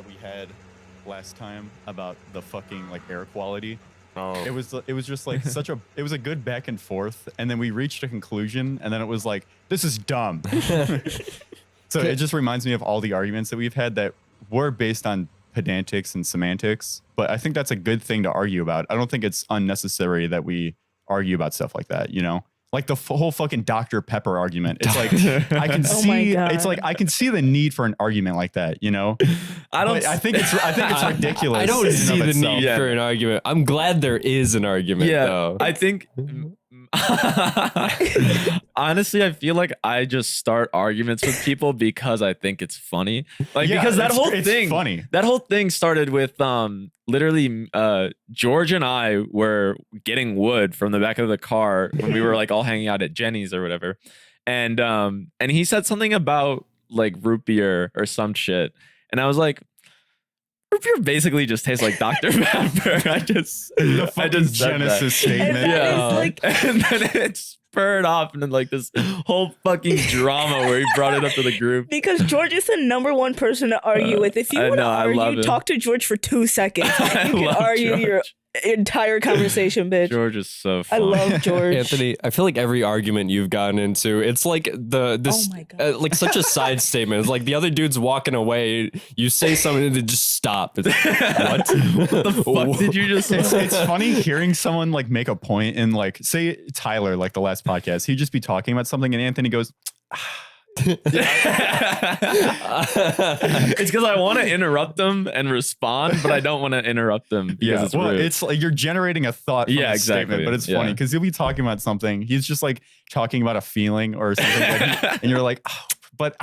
that we had last time about the fucking like air quality. Oh. It was just like it was a good back and forth, and then we reached a conclusion, and then it was like, this is dumb. So it just reminds me of all the arguments that we've had that were based on pedantics and semantics, but I think that's a good thing to argue about. I don't think it's unnecessary that we argue about stuff like that, you know? Like the whole fucking Dr. Pepper argument. It's like I can see it's like I can see the need for an argument like that, you know? I think it's ridiculous. I don't see the need Yeah. for an argument. I'm glad there is an argument though. I think honestly, I feel like I just start arguments with people because I think it's funny. Like because that whole thing funny. That whole thing started with literally George and I were getting wood from the back of the car when we were like all hanging out at Jenny's or whatever. And he said something about like root beer or some shit. And I was like, root beer basically just tastes like Dr. Pepper. I just Genesis statement. And then it spurred off into like this whole fucking drama where he brought it up to the group. Because George is the number one person to argue with. If you want to argue, talk to George for 2 seconds. You can argue your entire conversation, bitch. George is so fun. I love George. Anthony, I feel like every argument you've gotten into, it's like like such a side statement. It's like the other dude's walking away, you say something and they just stop. It's like, what the fuck did you just say? It's funny hearing someone like make a point and like say Tyler, like the last podcast, he'd just be talking about something and Anthony goes, It's because I want to interrupt them and respond, but I don't want to interrupt them because it's rude. It's like you're generating a thought from a statement, but it's funny because he'll be talking about something. He's just like talking about a feeling or something, and you're like, oh, but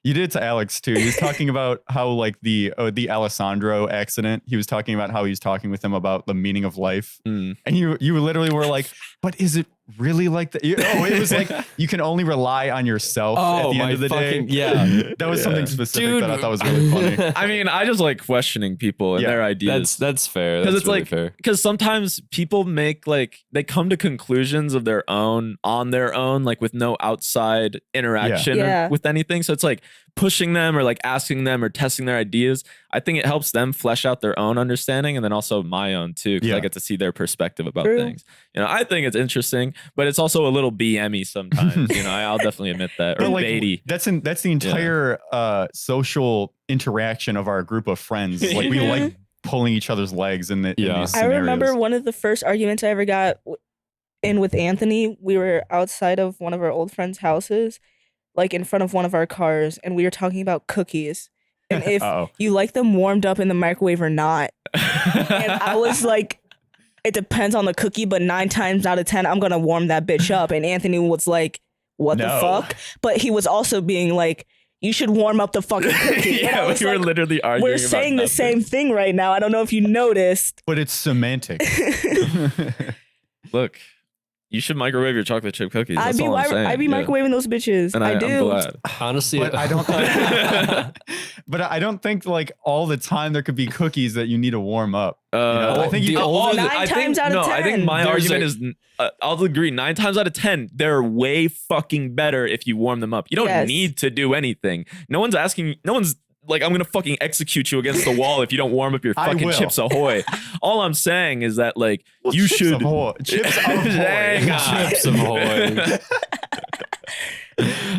you did it to Alex too. He was talking about how like the Alessandro accident. He was talking about how he's talking with him about the meaning of life, and you literally were like, but is it really like that? It was like you can only rely on yourself at the end of the day. Yeah, that was something specific that I thought was really funny. I mean, I just like questioning people and their ideas. That's fair. Because it's really like fair. Because sometimes people make like they come to conclusions of their own on their own, like with no outside interaction with anything. So it's like pushing them or like asking them or testing their ideas. I think it helps them flesh out their own understanding and then also my own too, because I get to see their perspective about things. You know, I think it's interesting, but it's also a little BM-y sometimes. You know, I'll definitely admit that. Or like, baity. That's the entire social interaction of our group of friends. Like we like pulling each other's legs in these scenarios. I remember one of the first arguments I ever got in with Anthony. We were outside of one of our old friends' houses, like in front of one of our cars, and we were talking about cookies and if you like them warmed up in the microwave or not. And I was like, it depends on the cookie, but 9 times out of 10, I'm gonna warm that bitch up. And Anthony was like, what the fuck? But he was also being like, you should warm up the fucking cookie. Yeah, we were literally arguing. We're saying the same thing right now. I don't know if you noticed. But it's semantic. Look, you should microwave your chocolate chip cookies. That's all I'm saying. I be microwaving those bitches. And I do. I'm glad. Honestly, but I don't. But I don't think like all the time there could be cookies that you need to warm up. I think nine times out of 10. I think my argument is, I'll agree. 9 times out of 10, they're way fucking better if you warm them up. You don't need to do anything. No one's like, I'm gonna fucking execute you against the wall if you don't warm up your fucking Chips Ahoy. All I'm saying is that like you should Chips Ahoy. Chips Ahoy.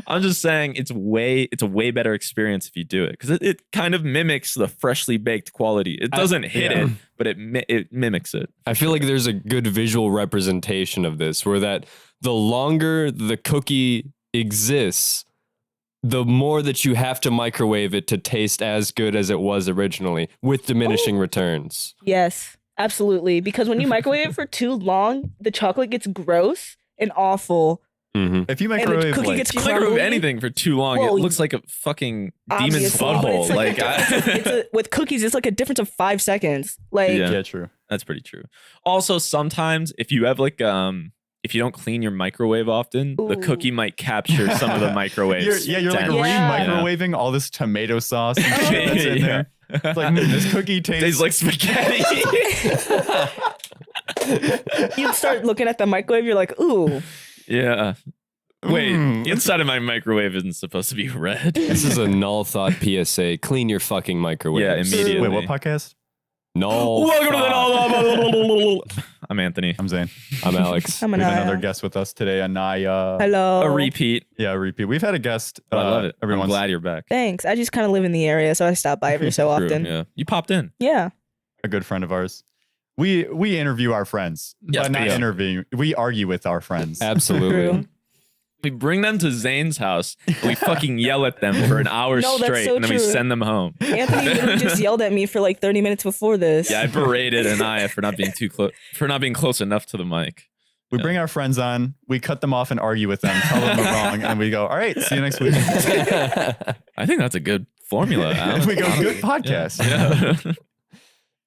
I'm just saying it's a way better experience if you do it because it kind of mimics the freshly baked quality. It doesn't hit it, but it mimics it. I feel like there's a good visual representation of this where that the longer the cookie exists, the more that you have to microwave it to taste as good as it was originally with diminishing returns. Yes, absolutely. Because when you microwave it for too long, the chocolate gets gross and awful. If you microwave, anything for too long, it looks like a fucking demon's butthole. With cookies, it's like a difference of 5 seconds. Like, yeah, true. That's pretty true. Also, sometimes if you have like if you don't clean your microwave often, the cookie might capture some of the microwave. You're like re-microwaving all this tomato sauce and shit that's in there. It's like, this cookie tastes like spaghetti. You start looking at the microwave, you're like, ooh. Yeah. Wait, inside of my microwave isn't supposed to be red. This is a Null thought PSA. Clean your fucking microwave. Yeah, immediately. Wait, what podcast? Null. Welcome to the Null. I'm Anthony. I'm Zane. I'm Alex. I'm We have Aniyah. another guest with us today, Aniyah. Hello. A repeat. Yeah, repeat. We've had a guest. I love it. Everyone's I'm glad you're back. Thanks. I just kind of live in the area, so I stop by every so True, often. yeah. You popped in. Yeah. a good friend of ours. We interview our friends, Yes, but not yeah. interview. We argue with our friends. Absolutely. True. We bring them to Zane's house. And we fucking yell at them for an hour No, that's straight, so and then we true. send them home. Anthony literally just yelled at me for like 30 minutes before this. Yeah, I berated Aniyah for not being too close, for not being close enough to the mic. We bring our friends on, we cut them off and argue with them, tell them they're wrong, and we go, all right, see you next week. I think that's a good formula. Alex. We go, good podcast. Yeah.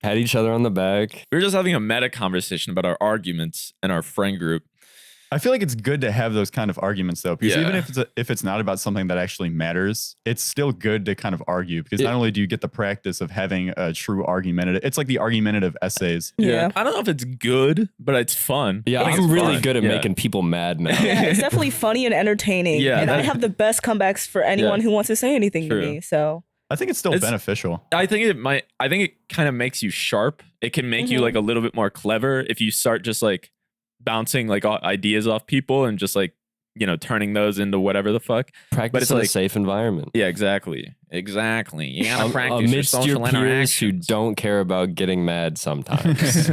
Pat each other on the back. We were just having a meta conversation about our arguments and our friend group. I feel like it's good to have those kind of arguments though, because Yeah. even if it's not about something that actually matters, it's still good to kind of argue because not only do you get the practice of having a true argumentative, it's like the argumentative essays. Yeah. I don't know if it's good, but it's fun. Yeah, I think I'm it's really fun. good at Yeah. making people mad now. Yeah, it's definitely funny and entertaining. Yeah, and I that- have the best comebacks for anyone Yeah. who wants to say anything True. to me. So I think it's still It's- beneficial. I think it kind of makes you sharp. It can make you Mhm. like a little bit more clever if you start just like bouncing like ideas off people and just like, you know, turning those into whatever the fuck. Practice it's in a like- safe environment. Yeah, exactly. You gotta practice your Amidst your social peers who interactions. don't care about getting mad sometimes.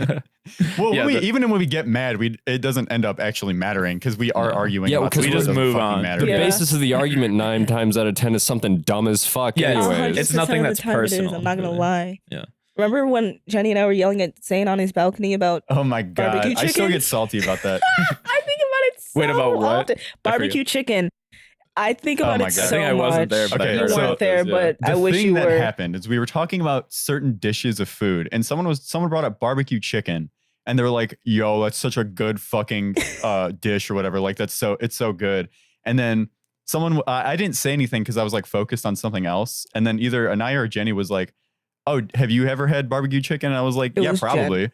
Well, Yeah, even when we get mad, it doesn't end up actually mattering because we are arguing. Yeah, about because things we just that move fucking on. Matter. The Yeah. basis of the argument 9 times out of 10 is something dumb as fuck Yeah, it's- anyways. 100% it's nothing of the that's time it is, personal, I'm not gonna really. lie. Yeah. Remember when Jenny and I were yelling at Zane on his balcony about Oh my god, Barbecue I still chicken? get salty about that. I think about it so Wait, about what? often. Barbecue chicken. I think about my it God. I so think I wasn't much. there, but I you heard weren't about there, those, yeah. but I The wish thing you that were. happened is we were talking about certain dishes of food, and someone brought up barbecue chicken, and they were like, "Yo, that's such a good fucking dish or whatever. Like it's so good." And then I didn't say anything because I was like focused on something else, and then either Aniyah or Jenny was like, "Oh, have you ever had barbecue chicken?" And I was like, It "Yeah, was Jen. probably."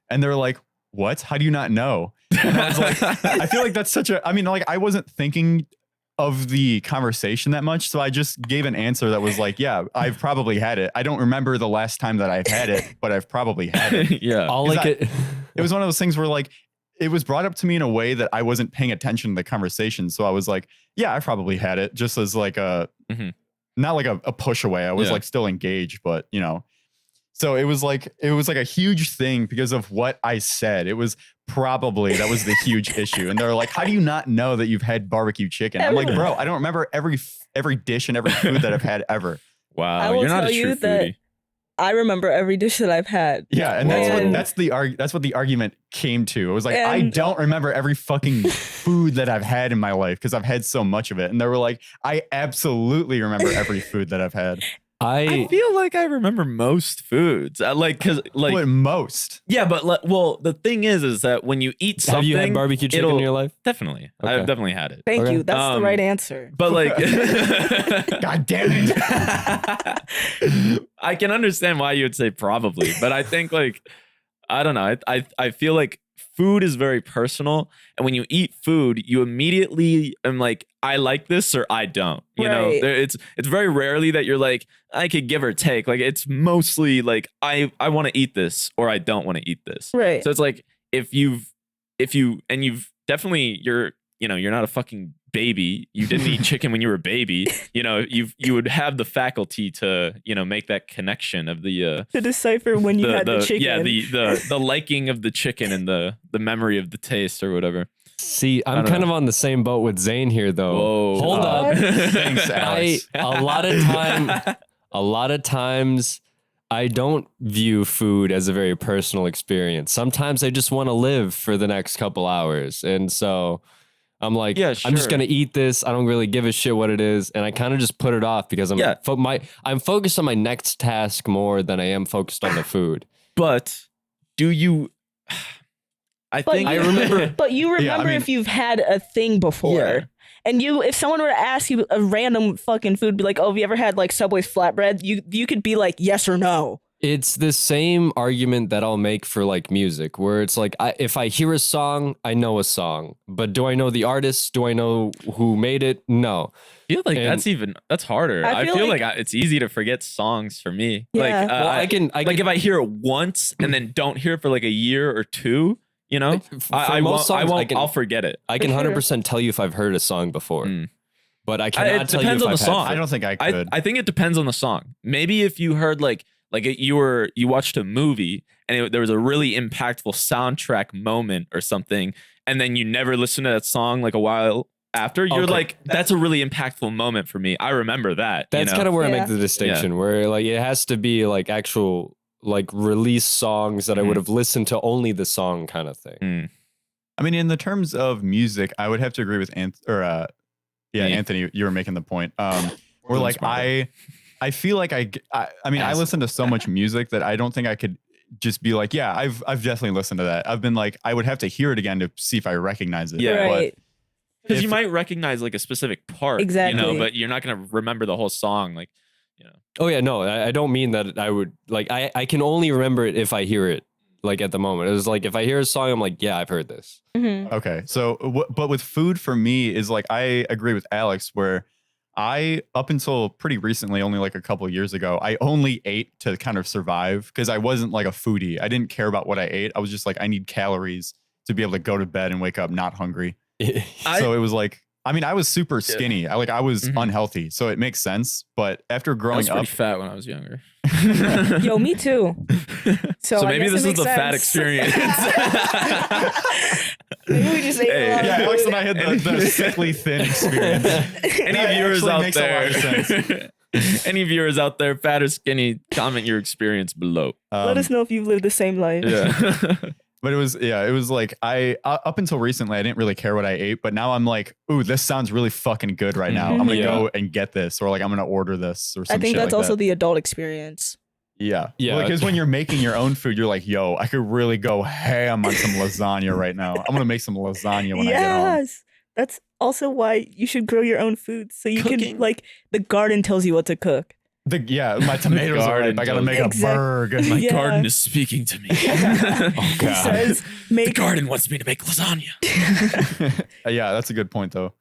And they were like, "What? How do you not know?" And I was like, I feel like that's such a. I mean, like I wasn't thinking of the conversation that much, so I just gave an answer that was like, "Yeah, I've probably had it. I don't remember the last time that I've had it, but I've probably had it." Yeah. All Is like that- it. It was one of those things where like it was brought up to me in a way that I wasn't paying attention to the conversation, so I was like, "Yeah, I probably had it," just as like a Mhm. not like a push away. I was Yeah. like still engaged, but you know. So it was like a huge thing because of what I said. It was probably that was the huge issue. And they're like, "How do you not know that you've had barbecue chicken?" I'm like, "Bro, I don't remember every dish and every food that I've had ever." Wow. I will You're not tell a you true that- foodie. I remember every dish that I've had. Yeah, and that's And- what the argument came to. It was like I And- don't remember every fucking food that I've had in my life because I've had so much of it. And they were like, "I absolutely remember every food that I've had." I feel like I remember most foods. Cause like What most? yeah, but well, the thing is that when you eat something, Have you had barbecue chicken in your life? Definitely, Okay. I've definitely had it. Thank Okay. you. That's the right answer. But like, God damn it! I can understand why you would say probably, but I think like I don't know. I feel like food is very personal, and when you eat food, you immediately am like, I like this or I don't. You know, Right. it's very rarely that you're like, I could give or take. Like it's mostly like I want to eat this or I don't want to eat this. Right. So it's like if you've definitely you're not a fucking baby. You didn't eat chicken when you were a baby. You know, you would have the faculty to, make that connection of the to decipher when you had the chicken. yeah, the liking of the chicken and the memory of the taste or whatever. See, I I'm don't kind know. of on the same boat with Zane here, though. Whoa. Hold up. Thanks, Alex. A lot of times I don't view food as a very personal experience. Sometimes I just want to live for the next couple hours. And so I'm like, Yeah, I'm just sure. going to eat this. I don't really give a shit what it is. And I kind of just put it off because I'm Yeah. I'm focused on my next task more than I am focused on the food. But do you? I But think I remember- But you remember Yeah, I mean- if you've had a thing before. Yeah. And if someone were to ask you a random fucking food, be like, "Oh, have you ever had like Subway's flatbread?" You could be like, "Yes or no." It's the same argument that I'll make for like music, where it's like, if I hear a song, I know a song, but do I know the artist? Do I know who made it? No. I feel like that's harder. I feel like it's easy to forget songs for me. Yeah. Like Well, I can like if I hear it once and then don't hear it for like a year or two, you know, I'll forget it. I can 100% tell you if I've heard a song before, but I cannot tell you if I've song. I don't think I could. I think it depends on the song. Maybe if you heard you watched a movie and there was a really impactful soundtrack moment or something, and then you never listened to that song like a while after, you're like, that's a really impactful moment for me. I remember that. That's kind of where I make the distinction, where like it has to be like actual like release songs that I would have listened to only the song kind of thing. I mean, in the terms of music, I would have to agree with Anthony. You were making the point. Where like I feel like I mean, I listen to so much music that I don't think I could just be like, yeah, I've definitely listened to that. I've been like, I would have to hear it again to see if I recognize it. Yeah, right. Because you might recognize like a specific part, exactly, you know, but you're not gonna remember the whole song, like, you know. Oh yeah, no, I don't mean that I would like. I can only remember it if I hear it. Like at the moment, it was like if I hear a song, I'm like, yeah, I've heard this. Okay, so but with food for me is like I agree with Alex where. Up until pretty recently, only like a couple of years ago, I only ate to kind of survive because I wasn't like a foodie. I didn't care about what I ate. I was just like, I need calories to be able to go to bed and wake up not hungry. So it was like, I mean, I was super skinny. I was unhealthy, so it makes sense. But after growing I was up, pretty fat when I was younger. Yo, me too. So maybe this is the fat experience. Maybe we just ate a lot of food. Alex and I had the sickly thin experience. Any viewers out there? Any viewers out there, fat or skinny, comment your experience below. Let us know if you've lived the same life. Yeah. But it was like up until recently I didn't really care what I ate, but now I'm like, ooh, this sounds really fucking good right now. I'm gonna go and get this, or like I'm gonna order this, or something. I think that's also the adult experience. Yeah. Because when you're making your own food, you're like, yo, I could really go ham on some lasagna right now. I'm gonna make some lasagna when I get home. Yes, that's also why you should grow your own food, so you can like the garden tells you what to cook. My tomatoes are ripe. I gotta make a burger. My garden is speaking to me. Oh God. Says, the garden wants me to make lasagna. Yeah, that's a good point though.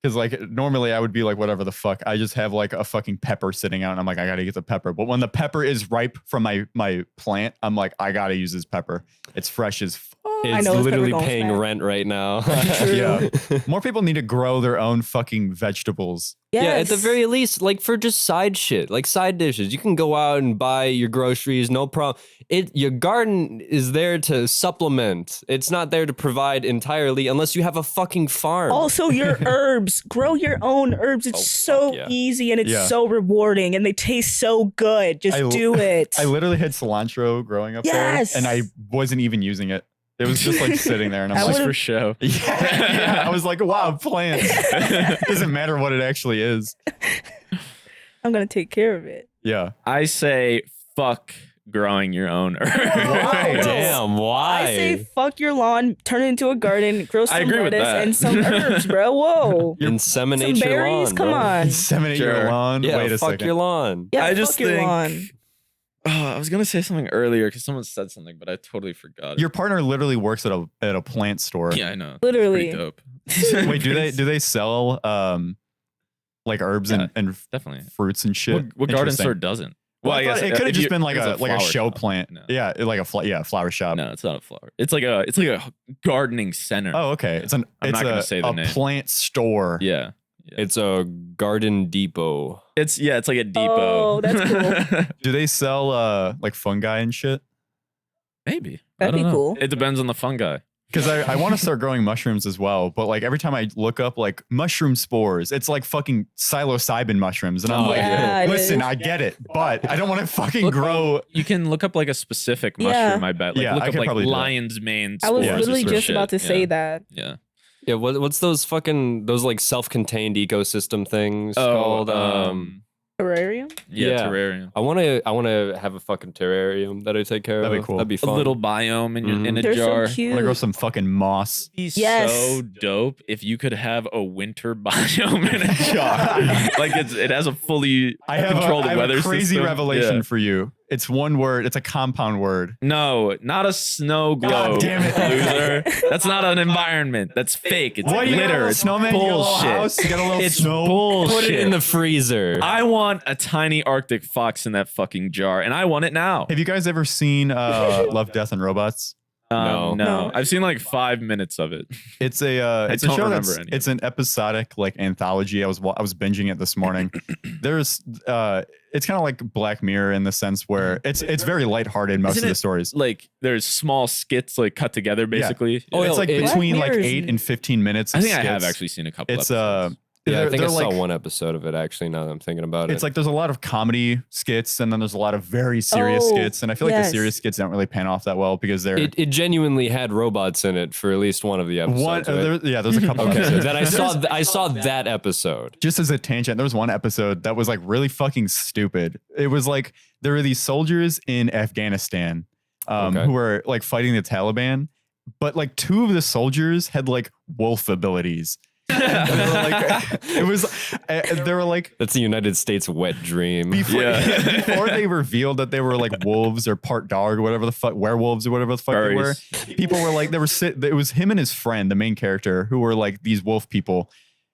Because like normally I would be like, whatever the fuck. I just have like a fucking pepper sitting out and I'm like, I gotta get the pepper. But when the pepper is ripe from my plant, I'm like, I gotta use this pepper. It's fresh as It's literally paying rent right now. Yeah. More people need to grow their own fucking vegetables. Yes. Yeah, at the very least, like for just side shit, like side dishes. You can go out and buy your groceries, no problem. Your garden is there to supplement. It's not there to provide entirely unless you have a fucking farm. Also, your herbs. Grow your own herbs. It's so easy and it's so rewarding and they taste so good. Just do it. I literally had cilantro growing up there and I wasn't even using it. It was just like sitting there and I'm like, for show. Yeah, I was like, wow, plants. Doesn't matter what it actually is. I'm going to take care of it. Yeah. I say fuck growing your own herb. Why? Damn, why? I say fuck your lawn, turn it into a garden, grow some lettuce and some herbs, bro. Whoa. Inseminate some your berries, lawn, come bro. on. Inseminate your lawn? Yeah, wait a fuck second. your lawn. Yeah, I fuck just your think lawn. I was gonna say something earlier because someone said something, but I totally forgot it. Your partner literally works at a plant store. Yeah, I know. Literally. Pretty dope. Wait, do they sell like herbs and definitely fruits and shit? What garden store doesn't? Well, I guess it could have just been like a show shop. plant. No. Yeah, like a flower shop. No, it's not a flower. It's like a gardening center. Oh, okay. I'm not gonna say the name. Plant store. Yeah. It's a garden depot. It's like a depot. Oh, that's cool. Do they sell like fungi and shit? Maybe. That'd be cool. It depends on the fungi. Because I want to start growing mushrooms as well, but like every time I look up like mushroom spores, it's like fucking psilocybin mushrooms, and I'm listen, I get it, but I don't want to fucking grow. You can look up like a specific mushroom. I bet. Like, look up like lion's mane. I was spores literally or just shit. about to say that. Yeah. Yeah, what's those like self-contained ecosystem things called? Terrarium? Yeah, terrarium. I wanna have a fucking terrarium that I take care of. That'd be cool. That'd be fun. A little biome in a They're jar. so I cute. want to grow some fucking moss. It'd be so dope if you could have a winter biome in a jar. Like it has a fully controlled weather I have a crazy system. revelation for you. It's one word. It's a compound word. No, not a snow globe. God damn it, loser. That's not an environment. That's fake. It's glitter. It's snowman. bullshit. House, you got a little It's snow. bullshit. Put it in the freezer. I want a tiny Arctic fox in that fucking jar, and I want it now. Have you guys ever seen Love, Death, and Robots? No. I've seen like 5 minutes of it. It's a it's a don't show remember that's any of it's an episodic like anthology. I was binging it this morning. There's it's kind of like Black Mirror in the sense where it's very lighthearted most Isn't of the it stories. Like there's small skits like cut together basically. Oh, It's like between like Black Mirror's 8 and 15 minutes. I Of think I have skits. actually seen a couple. It's episodes. Yeah, I think I they're saw like, one episode of it actually. Now that I'm thinking about it's it, like there's a lot of comedy skits and then there's a lot of very serious skits, and I feel like the yes. serious skits don't really pan off that well because they're it genuinely had robots in it for at least one of the episodes. Right? there's a couple Okay, episodes. then I saw that episode. Just as a tangent, there was one episode that was like really fucking stupid. It was like there were these soldiers in Afghanistan who were like fighting the Taliban, but like 2 of the soldiers had like wolf abilities. They were like, they were like That's the United States wet dream. before they revealed that they were like wolves or part dog or whatever the fuck, werewolves or whatever the fuck they were. People were like, it was him and his friend, the main character, who were like these wolf people.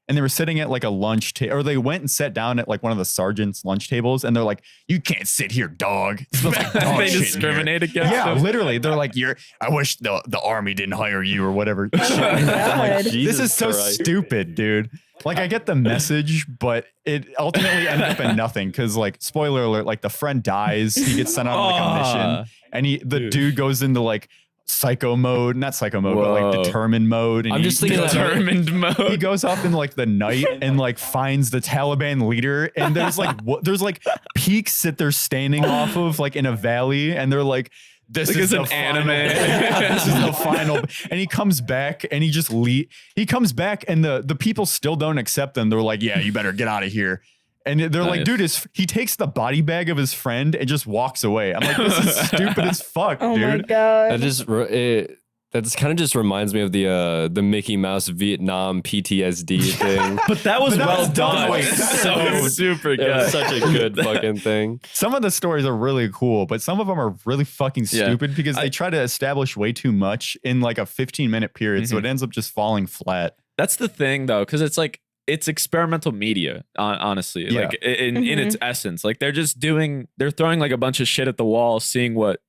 And they were sitting at like a lunch table, or they went and sat down at like one of the sergeant's lunch tables, and they're like, "You can't sit here, dog." It smells like dog They shit in discriminate here." against Yeah, them. literally, they're like, I wish the army didn't hire you or whatever. Shit. I'm God. like, this is so stupid, dude. Like, I get the message, but it ultimately ended up in nothing because, like, spoiler alert, like the friend dies, he gets sent out on like a mission, and the dude goes into like psycho mode, not psycho mode, but like determined mode. And I'm just thinking determined mode. He goes off in like the night and like finds the Taliban leader, and there's like peaks that they're standing off of like in a valley, and they're like, this Like is it's the an final, anime. this is the final. And he comes back and he comes back and the people still don't accept him. They're like, yeah, you better get out of here. And they're like, dude, he takes the body bag of his friend and just walks away. I'm like, this is stupid as fuck, Oh dude. my god. That's kind of just reminds me of the Mickey Mouse Vietnam PTSD thing. But that was well was done. done. So super It was good. such a good fucking thing. Some of the stories are really cool, but some of them are really fucking Yeah. stupid because they try to establish way too much in like a 15-minute period. So it ends up just falling flat. That's the thing though, because it's like it's experimental media, honestly. Yeah. Like in its essence. Like they're throwing like a bunch of shit at the wall, seeing what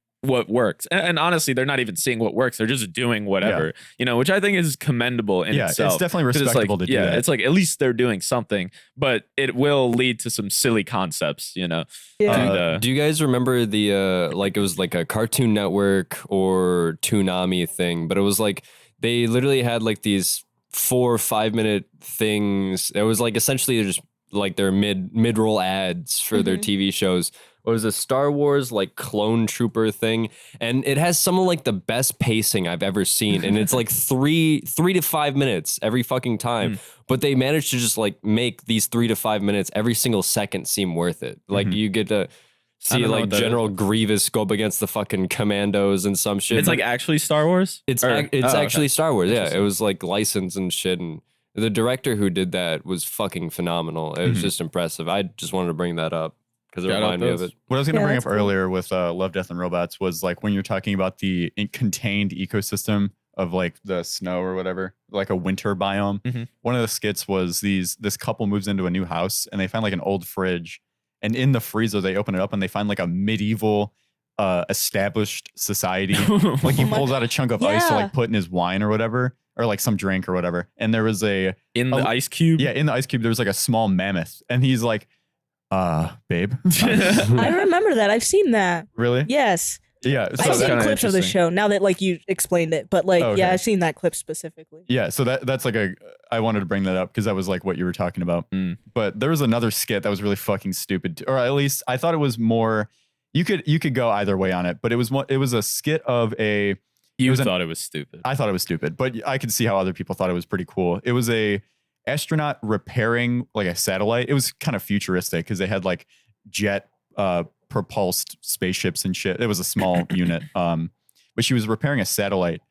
works. And honestly, they're not even seeing what works. They're just doing whatever, which I think is commendable in itself. It's definitely 'Cause it's respectable like, to do that. It's like at least they're doing something, but it will lead to some silly concepts, Yeah. Do you guys remember the like it was like a Cartoon Network or Toonami thing, but it was like they literally had like these 4 or 5 minute things. It was like essentially just like their mid-roll ads for their TV shows. It was a Star Wars like clone trooper thing, and it has some of like the best pacing I've ever seen, and it's like 3 to 5 minutes every fucking time. But they managed to just like make these 3 to 5 minutes every single second seem worth it. Like you get to see don't know like what that General Grievous go up against the fucking commandos and some shit. It's like actually Star Wars? It's okay. actually Star Wars. Yeah, it was like licensed and shit, and the director who did that was fucking phenomenal. It was just impressive. I just wanted to bring that up because it Shout out reminded me of those. it. What I was going to bring up that's cool. earlier with Love, Death, and Robots was like when you're talking about the contained ecosystem of like the snow or whatever, like a winter biome. One of the skits was this couple moves into a new house and they find like an old fridge, and in the freezer they open it up and they find like a medieval established society. Like he pulls out a chunk of ice to Yeah. like put in his wine or whatever, or like some drink or whatever. And there was in the ice cube? in the ice cube there was like a small mammoth, and he's like, babe. I remember that. I've seen that. Really? Yes. Yeah. I've So seen kinda clips of the interesting. show now that like you explained it, but like Oh, okay. yeah, I've seen that clip specifically. yeah, so that's like I wanted to bring that up because that was like what you were talking about. But there was another skit that was really fucking stupid, or at least I thought it was more. You could go either way on it, but it was a skit of a. You thought it was stupid. I thought it was stupid, but I could see how other people thought it was pretty cool. It was a astronaut repairing like a satellite. It was kind of futuristic because they had like jet propulsed spaceships and shit. It was a small unit. But she was repairing a satellite,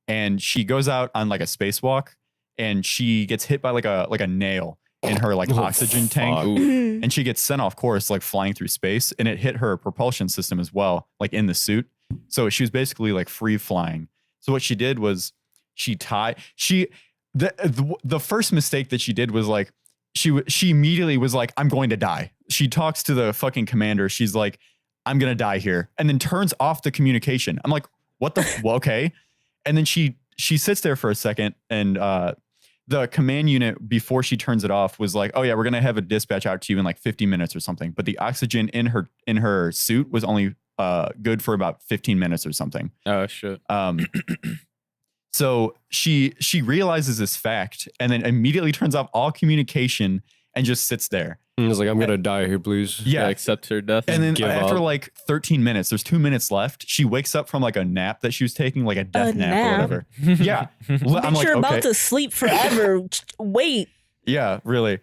and she goes out on like a spacewalk, and she gets hit by like a nail, in her like oxygen tank, Mhm. and she gets sent off course like flying through space, and it hit her propulsion system as well, like in the suit. So she was basically like free flying. So what she did was the first mistake that she did was like she immediately was like, I'm going to die. She talks to the fucking commander. She's like, I'm gonna die here, and then turns off the communication. I'm like, what the well, okay. And then she sits there for a second, and the command unit, before she turns it off, was like, oh yeah, we're gonna have a dispatch out to you in like 50 minutes or something. But the oxygen in her suit was only good for about 15 minutes or something. Oh shit. So she realizes this fact and then immediately turns off all communication and just sits there. And it's like, I'm gonna die here, please. Yeah, accept her death. And then Give after up. like 13 minutes, there's 2 minutes left. She wakes up from like a nap that she was taking, like a death nap or whatever. Yeah, I'm Bitch, like, you're okay. about to sleep forever. Wait. Yeah, really.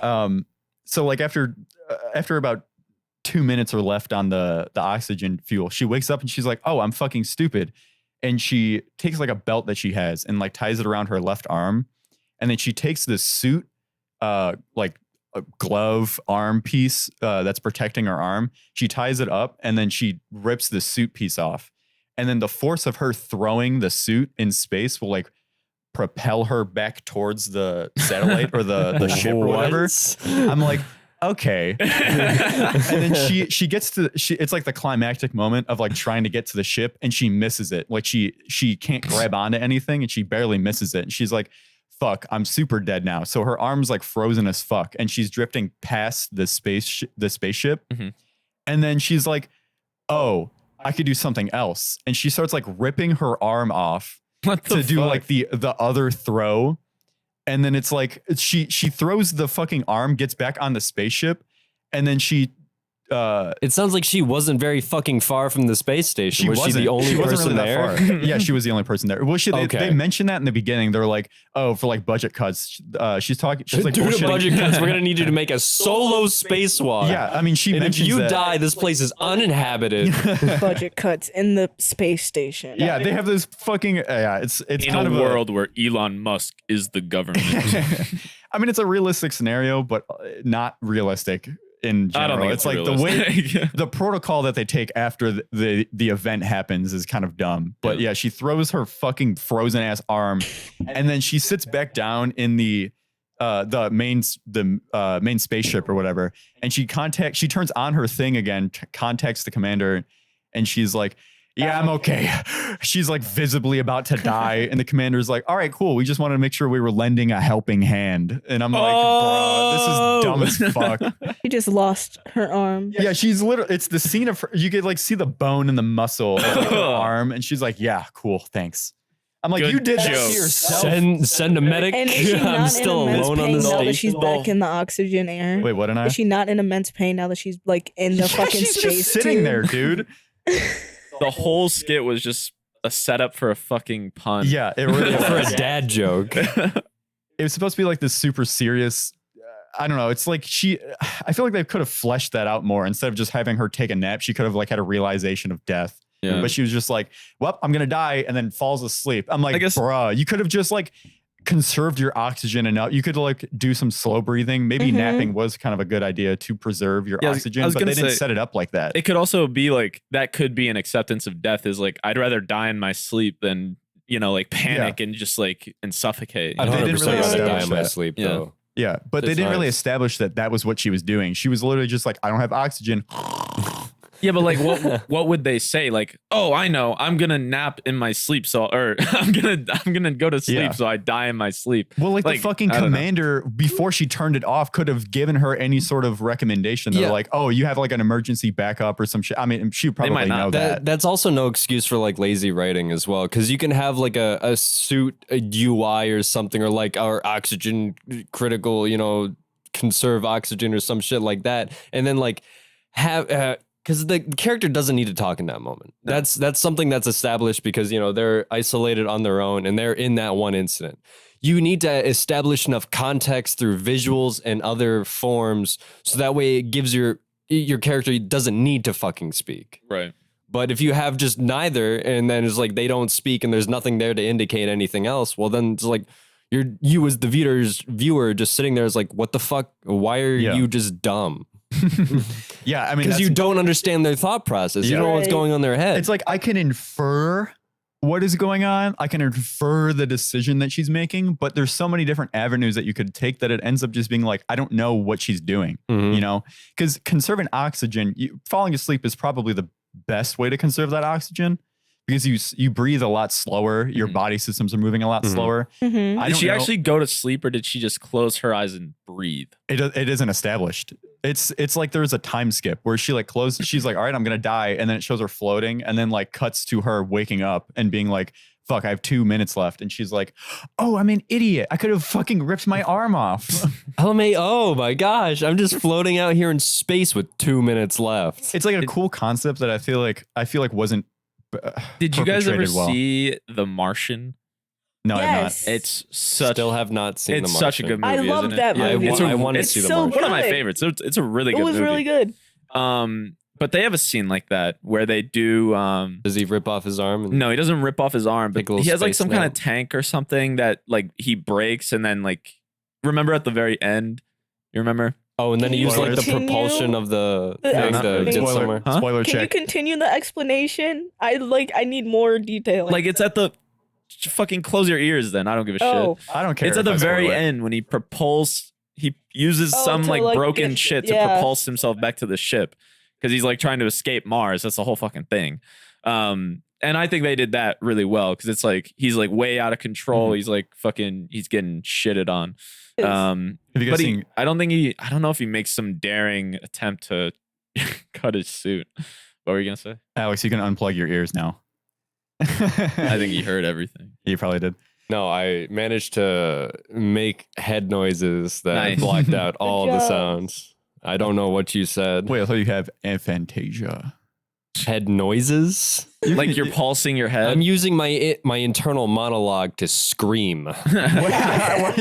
So like after about 2 minutes are left on the oxygen fuel, she wakes up and she's like, oh, I'm fucking stupid. And she takes like a belt that she has and like ties it around her left arm. And then she takes this suit, like a glove arm piece that's protecting her arm. She ties it up and then she rips the suit piece off. And then the force of her throwing the suit in space will like propel her back towards the satellite or the ship or whatever. I'm like, okay. And then she gets to it's like the climactic moment of like trying to get to the ship and she misses it. Like she can't grab onto anything and she barely misses it. And she's like, fuck, I'm super dead now. So her arm's like frozen as fuck and she's drifting past the spaceship. Mm-hmm. And then she's like, oh, I could do something else. And she starts like ripping her arm off to do like the other throw. And then it's like she throws the fucking arm, gets back on the spaceship, and then she it sounds like she wasn't very fucking far from the space station. Was she the only person there? Yeah, she was the only person there. Well, they mentioned that in the beginning. They're like, oh, for like budget cuts. She's like, due to budget cuts, we're gonna need you to make a solo spacewalk. Yeah, I mean, and if you die, this place is uninhabited. Budget cuts in the space station. Yeah, they have this fucking it's in kind a of world where Elon Musk is the government. I mean, it's a realistic scenario, but not realistic in general. I don't think it's like realistic. the way the protocol that they take after the event happens is kind of dumb. But yeah, she throws her fucking frozen ass arm, and then she sits back down in the main spaceship or whatever, and she turns on her thing again, contacts the commander, and she's like, yeah, I'm okay. She's like visibly about to die. And the commander's like, all right, cool. We just wanted to make sure we were lending a helping hand. And I'm like, bro, this is dumb as fuck. She just lost her arm. Yeah, she's literally, it's the scene of her, you could like see the bone and the muscle of like, her arm. And she's like, yeah, cool, thanks. I'm like, Good you did that joke. to yourself. Send a medic. And is she not I'm still in immense alone on pain the now that station. she's back in the oxygen air? Wait, what am I? Is she not in immense pain now that she's like in the fucking she's space just sitting tube? there, dude. The whole skit was just a setup for a fucking pun. Yeah, it really For a was. dad joke. It was supposed to be like this super serious. I don't know. It's like I feel like they could have fleshed that out more instead of just having her take a nap. She could have like had a realization of death. Yeah. But she was just like, well, I'm going to die, and then falls asleep. I'm like, bruh, you could have just like conserved your oxygen enough. You could like do some slow breathing. Maybe napping was kind of a good idea to preserve your oxygen, but they didn't set it up like that. It could also be like, that could be an acceptance of death, is like, I'd rather die in my sleep than, like panic and just like, and suffocate. I'd They 100% didn't really rather die in establish my that. sleep, Yeah. though. Yeah, but they That's didn't really nice. establish that was what she was doing. She was literally just like, I don't have oxygen. Yeah, but like, what would they say? Like, oh, I know, I'm gonna nap in my sleep, or I'm gonna go to sleep, Yeah. so I die in my sleep. Well, like the fucking I don't know. commander, before she turned it off, could have given her any sort of recommendation. They're Yeah. like, oh, you have like an emergency backup or some shit. I mean, she probably might not. know that. That's also no excuse for like lazy writing as well, because you can have like a suit, a UI or something, or like our oxygen critical, conserve oxygen or some shit like that, and then like have because the character doesn't need to talk in that moment. That's something that's established because they're isolated on their own and they're in that one incident. You need to establish enough context through visuals and other forms so that way it gives your character doesn't need to fucking speak. Right. But if you have just neither, and then it's like they don't speak and there's nothing there to indicate anything else, well then it's like you as the viewer just sitting there is like, what the fuck? Why are you just dumb? Yeah, I mean, because you don't understand their thought process. You don't know what's going on in their head. It's like I can infer what is going on. I can infer the decision that she's making, but there's so many different avenues that you could take that it ends up just being like, I don't know what she's doing, you know, because conserving oxygen, falling asleep is probably the best way to conserve that oxygen because you breathe a lot slower. Your body systems are moving a lot slower. Did she actually go to sleep or did she just close her eyes and breathe? It isn't established. It's like there's a time skip where she like closes. She's like, all right, I'm going to die. And then it shows her floating and then like cuts to her waking up and being like, fuck, I have 2 minutes left. And she's like, oh, I'm an idiot. I could have fucking ripped my arm off. Oh my gosh. I'm just floating out here in space with 2 minutes left. It's like a cool concept that I feel like wasn't. Did you guys ever see The Martian? No, yes. I've not. It's such. Still have not seen. It's The such a Martian. good movie. I love isn't that it? movie. I want to it's see The so Martian. one of my good. favorites. It's a really good It was movie. really good. But they have a scene like that where they do. Does he rip off his arm? No, he doesn't rip off his arm, but Take a little he has like space some kind of nap. tank or something that like he breaks and then like. Remember at the very end? You remember? Oh, and then he Can used you like the continue propulsion of the the thing to get explanation? somewhere. Huh? Spoiler Can you check. continue the explanation? I need more detail. Like it's at the. Fucking close your ears then. I don't give a shit. I don't care. It's at if the I spoil very it. end when he uses some to, like like, broken get- shit to yeah. propulse himself back to the ship because he's like trying to escape Mars. That's the whole fucking thing. And I think they did that really well because it's like he's like way out of control. He's like he's getting shitted on. Have you guys But seen? I don't know if he makes some daring attempt to cut his suit. What were you gonna say? Alex, you can unplug your ears now. I think he heard everything. You probably did. No, I managed to make head noises that Nice. blocked out all the job. sounds. I don't know what you said. Wait, I thought you have aphantasia. Head noises? Like you're pulsing your head. I'm using my internal monologue to scream,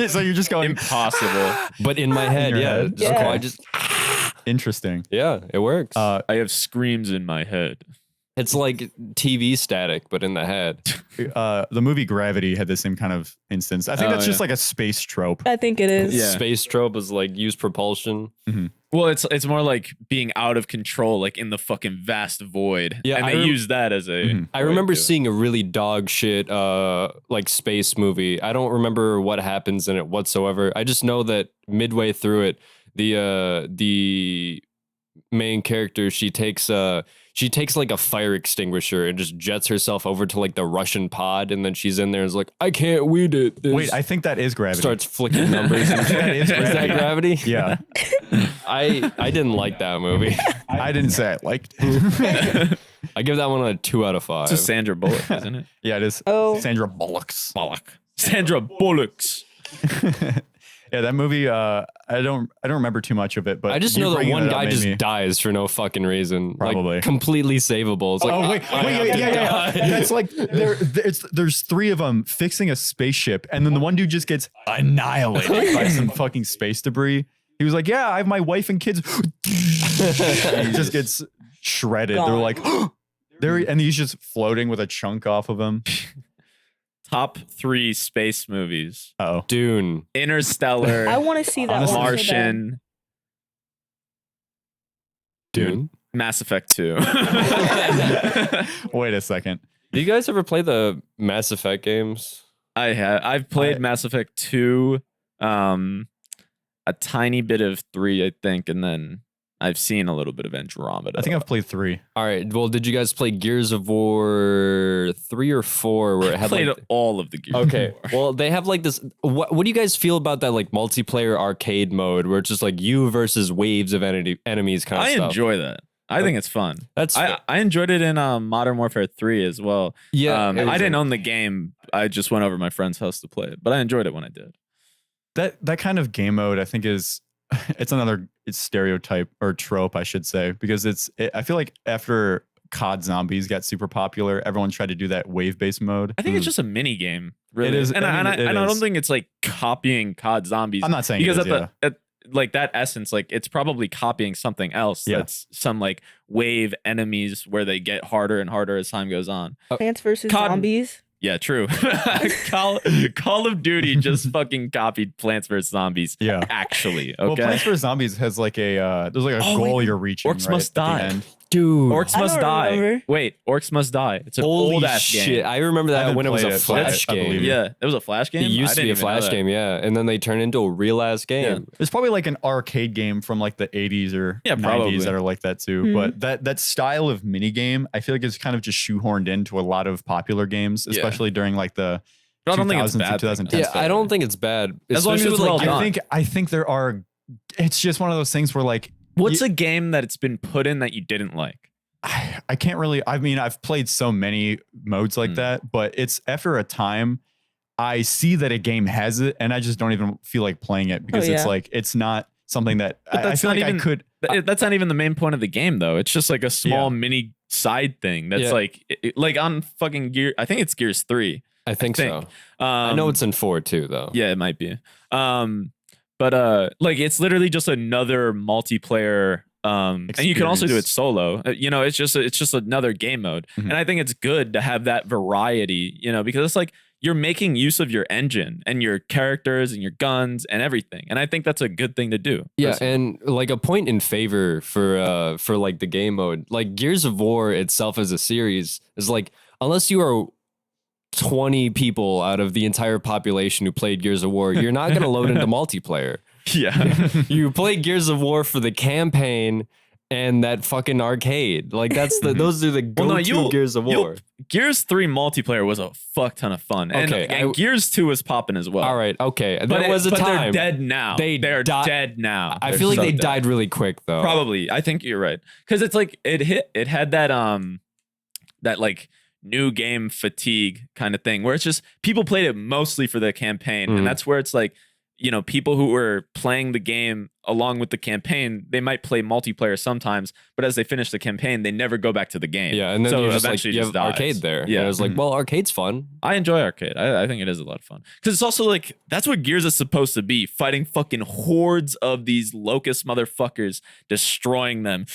So you're just going Impossible. but in my head, your yeah. head? So Yeah. I just interesting. yeah, it works. I have screams in my head. It's like TV static, but in the head. The movie Gravity had the same kind of instance. I think that's just like a space trope. I think it is. Yeah. Space trope is like use propulsion. Well, it's more like being out of control, like in the fucking vast void. Yeah, and I they rem- use that as a. I remember seeing a really dog shit like space movie. I don't remember what happens in it whatsoever. I just know that midway through it, the main character, she takes like a fire extinguisher and just jets herself over to like the Russian pod, and then she's in there and is like, I can't weed it. Wait, I think that is Gravity. starts flicking numbers. And shit. That is Is that Gravity? Yeah. I didn't like that movie. I didn't say I liked it. I give that one a 2 out of 5. It's a Sandra Bullock, isn't it? Yeah, it is. Oh. Sandra Bullock's. Sandra Bullock's. Yeah, that movie. I don't remember too much of it, but I just you know that bringing one it up guy made just me- dies for no fucking reason. Probably. Like, completely savable. It's like, Oh wait, I have to yeah. die. That's like there's 3 of them fixing a spaceship, and then the one dude just gets annihilated by some fucking space debris. He was like, "Yeah, I have my wife and kids." He just gets shredded. They're like, and he's just floating with a chunk off of him. Top 3 space movies: Oh, Dune. Interstellar, I want to see that Honestly- one. so bad. Martian, Dune. Mass Effect 2. wait a second. Do you guys ever play the Mass Effect games? I've played Mass Effect 2, a tiny bit of 3, I think, and then I've seen a little bit of Andromeda. I think I've played 3. All right. Well, did you guys play Gears of War 3 or 4 where it had played like all of the Gears. okay. of War. Well, they have like this. What do you guys feel about that like multiplayer arcade mode where it's just like you versus waves of enemies kind of I stuff? enjoy that. I think it's fun. That's I enjoyed it in Modern Warfare 3 as well. yeah. it was I didn't like- own the game. I just went over to my friend's house to play it, but I enjoyed it when I did. That kind of game mode, I think, it's another stereotype or trope, I should say, because I feel like after COD Zombies got super popular, everyone tried to do that wave-based mode. I think it's just a mini game, really. It is- and I mean, it I don't is. think it's like copying COD Zombies. I'm not saying because it is, at like that essence, like it's probably copying something else. Yeah. That's some like wave enemies where they get harder and harder as time goes on. Plants vs COD Zombies. Yeah, true. Call of Duty just fucking copied Plants vs Zombies. Yeah, actually. Okay. Well, Plants vs Zombies has like a there's like a goal you're reaching. Orcs right must at the die. end. Dude, Orcs must die. Remember. Wait, Orcs must die. It's an holy old ass shit! game. I remember I that haven't when it was played a it, but I Flash believe game. you. Yeah, it was a Flash game. It used to be a Flash game, yeah, and then they turned into a real ass game. It's probably like an arcade game from like the 80s or 90s that are like that too. Mm-hmm. But that style of mini game, I feel like it's kind of just shoehorned into a lot of popular games, especially during like the But I don't think it's 2000s bad. to 2010s. Yeah, I don't think it's bad. As long as especially it's with, well like, done. I think there are. It's just one of those things where like What's a game that it's been put in that you didn't like? I can't really. I mean, I've played so many modes like that, but it's after a time, I see that a game has it, and I just don't even feel like playing it because it's like it's not something that I feel like I could. That's not even the main point of the game, though. It's just like a small mini side thing that's like on fucking Gear. I think it's Gears 3. I think so. I know it's in 4 too, though. Yeah, it might be. But like it's literally just another multiplayer. And you can also do it solo. You know, it's just another game mode. Mm-hmm. And I think it's good to have that variety, you know, because it's like you're making use of your engine and your characters and your guns and everything. And I think that's a good thing to do. Yeah, personally. and like a point in favor for like the game mode, like Gears of War itself as a series is like, unless you are 20 people out of the entire population who played Gears of War, you're not going to load into multiplayer. Yeah. You play Gears of War for the campaign and that fucking arcade. Like those are the go-to Gears of War. Gears 3 multiplayer was a fuck ton of fun. And Gears 2 was popping as well. All right, okay. There was a time. They're dead now. They're dead now. I feel like they died really quick though. Probably. I think you're right. Because it's like it had that like new game fatigue kind of thing where it's just people played it mostly for the campaign. And that's where it's like, you know, people who were playing the game along with the campaign, they might play multiplayer sometimes, but as they finish the campaign, they never go back to the game. Yeah, and then so you just eventually like, you have dies. arcade there. Yeah, and I was like, well, arcade's fun. I enjoy arcade. I think it is a lot of fun because it's also like that's what Gears is supposed to be: fighting fucking hordes of these locust motherfuckers, destroying them,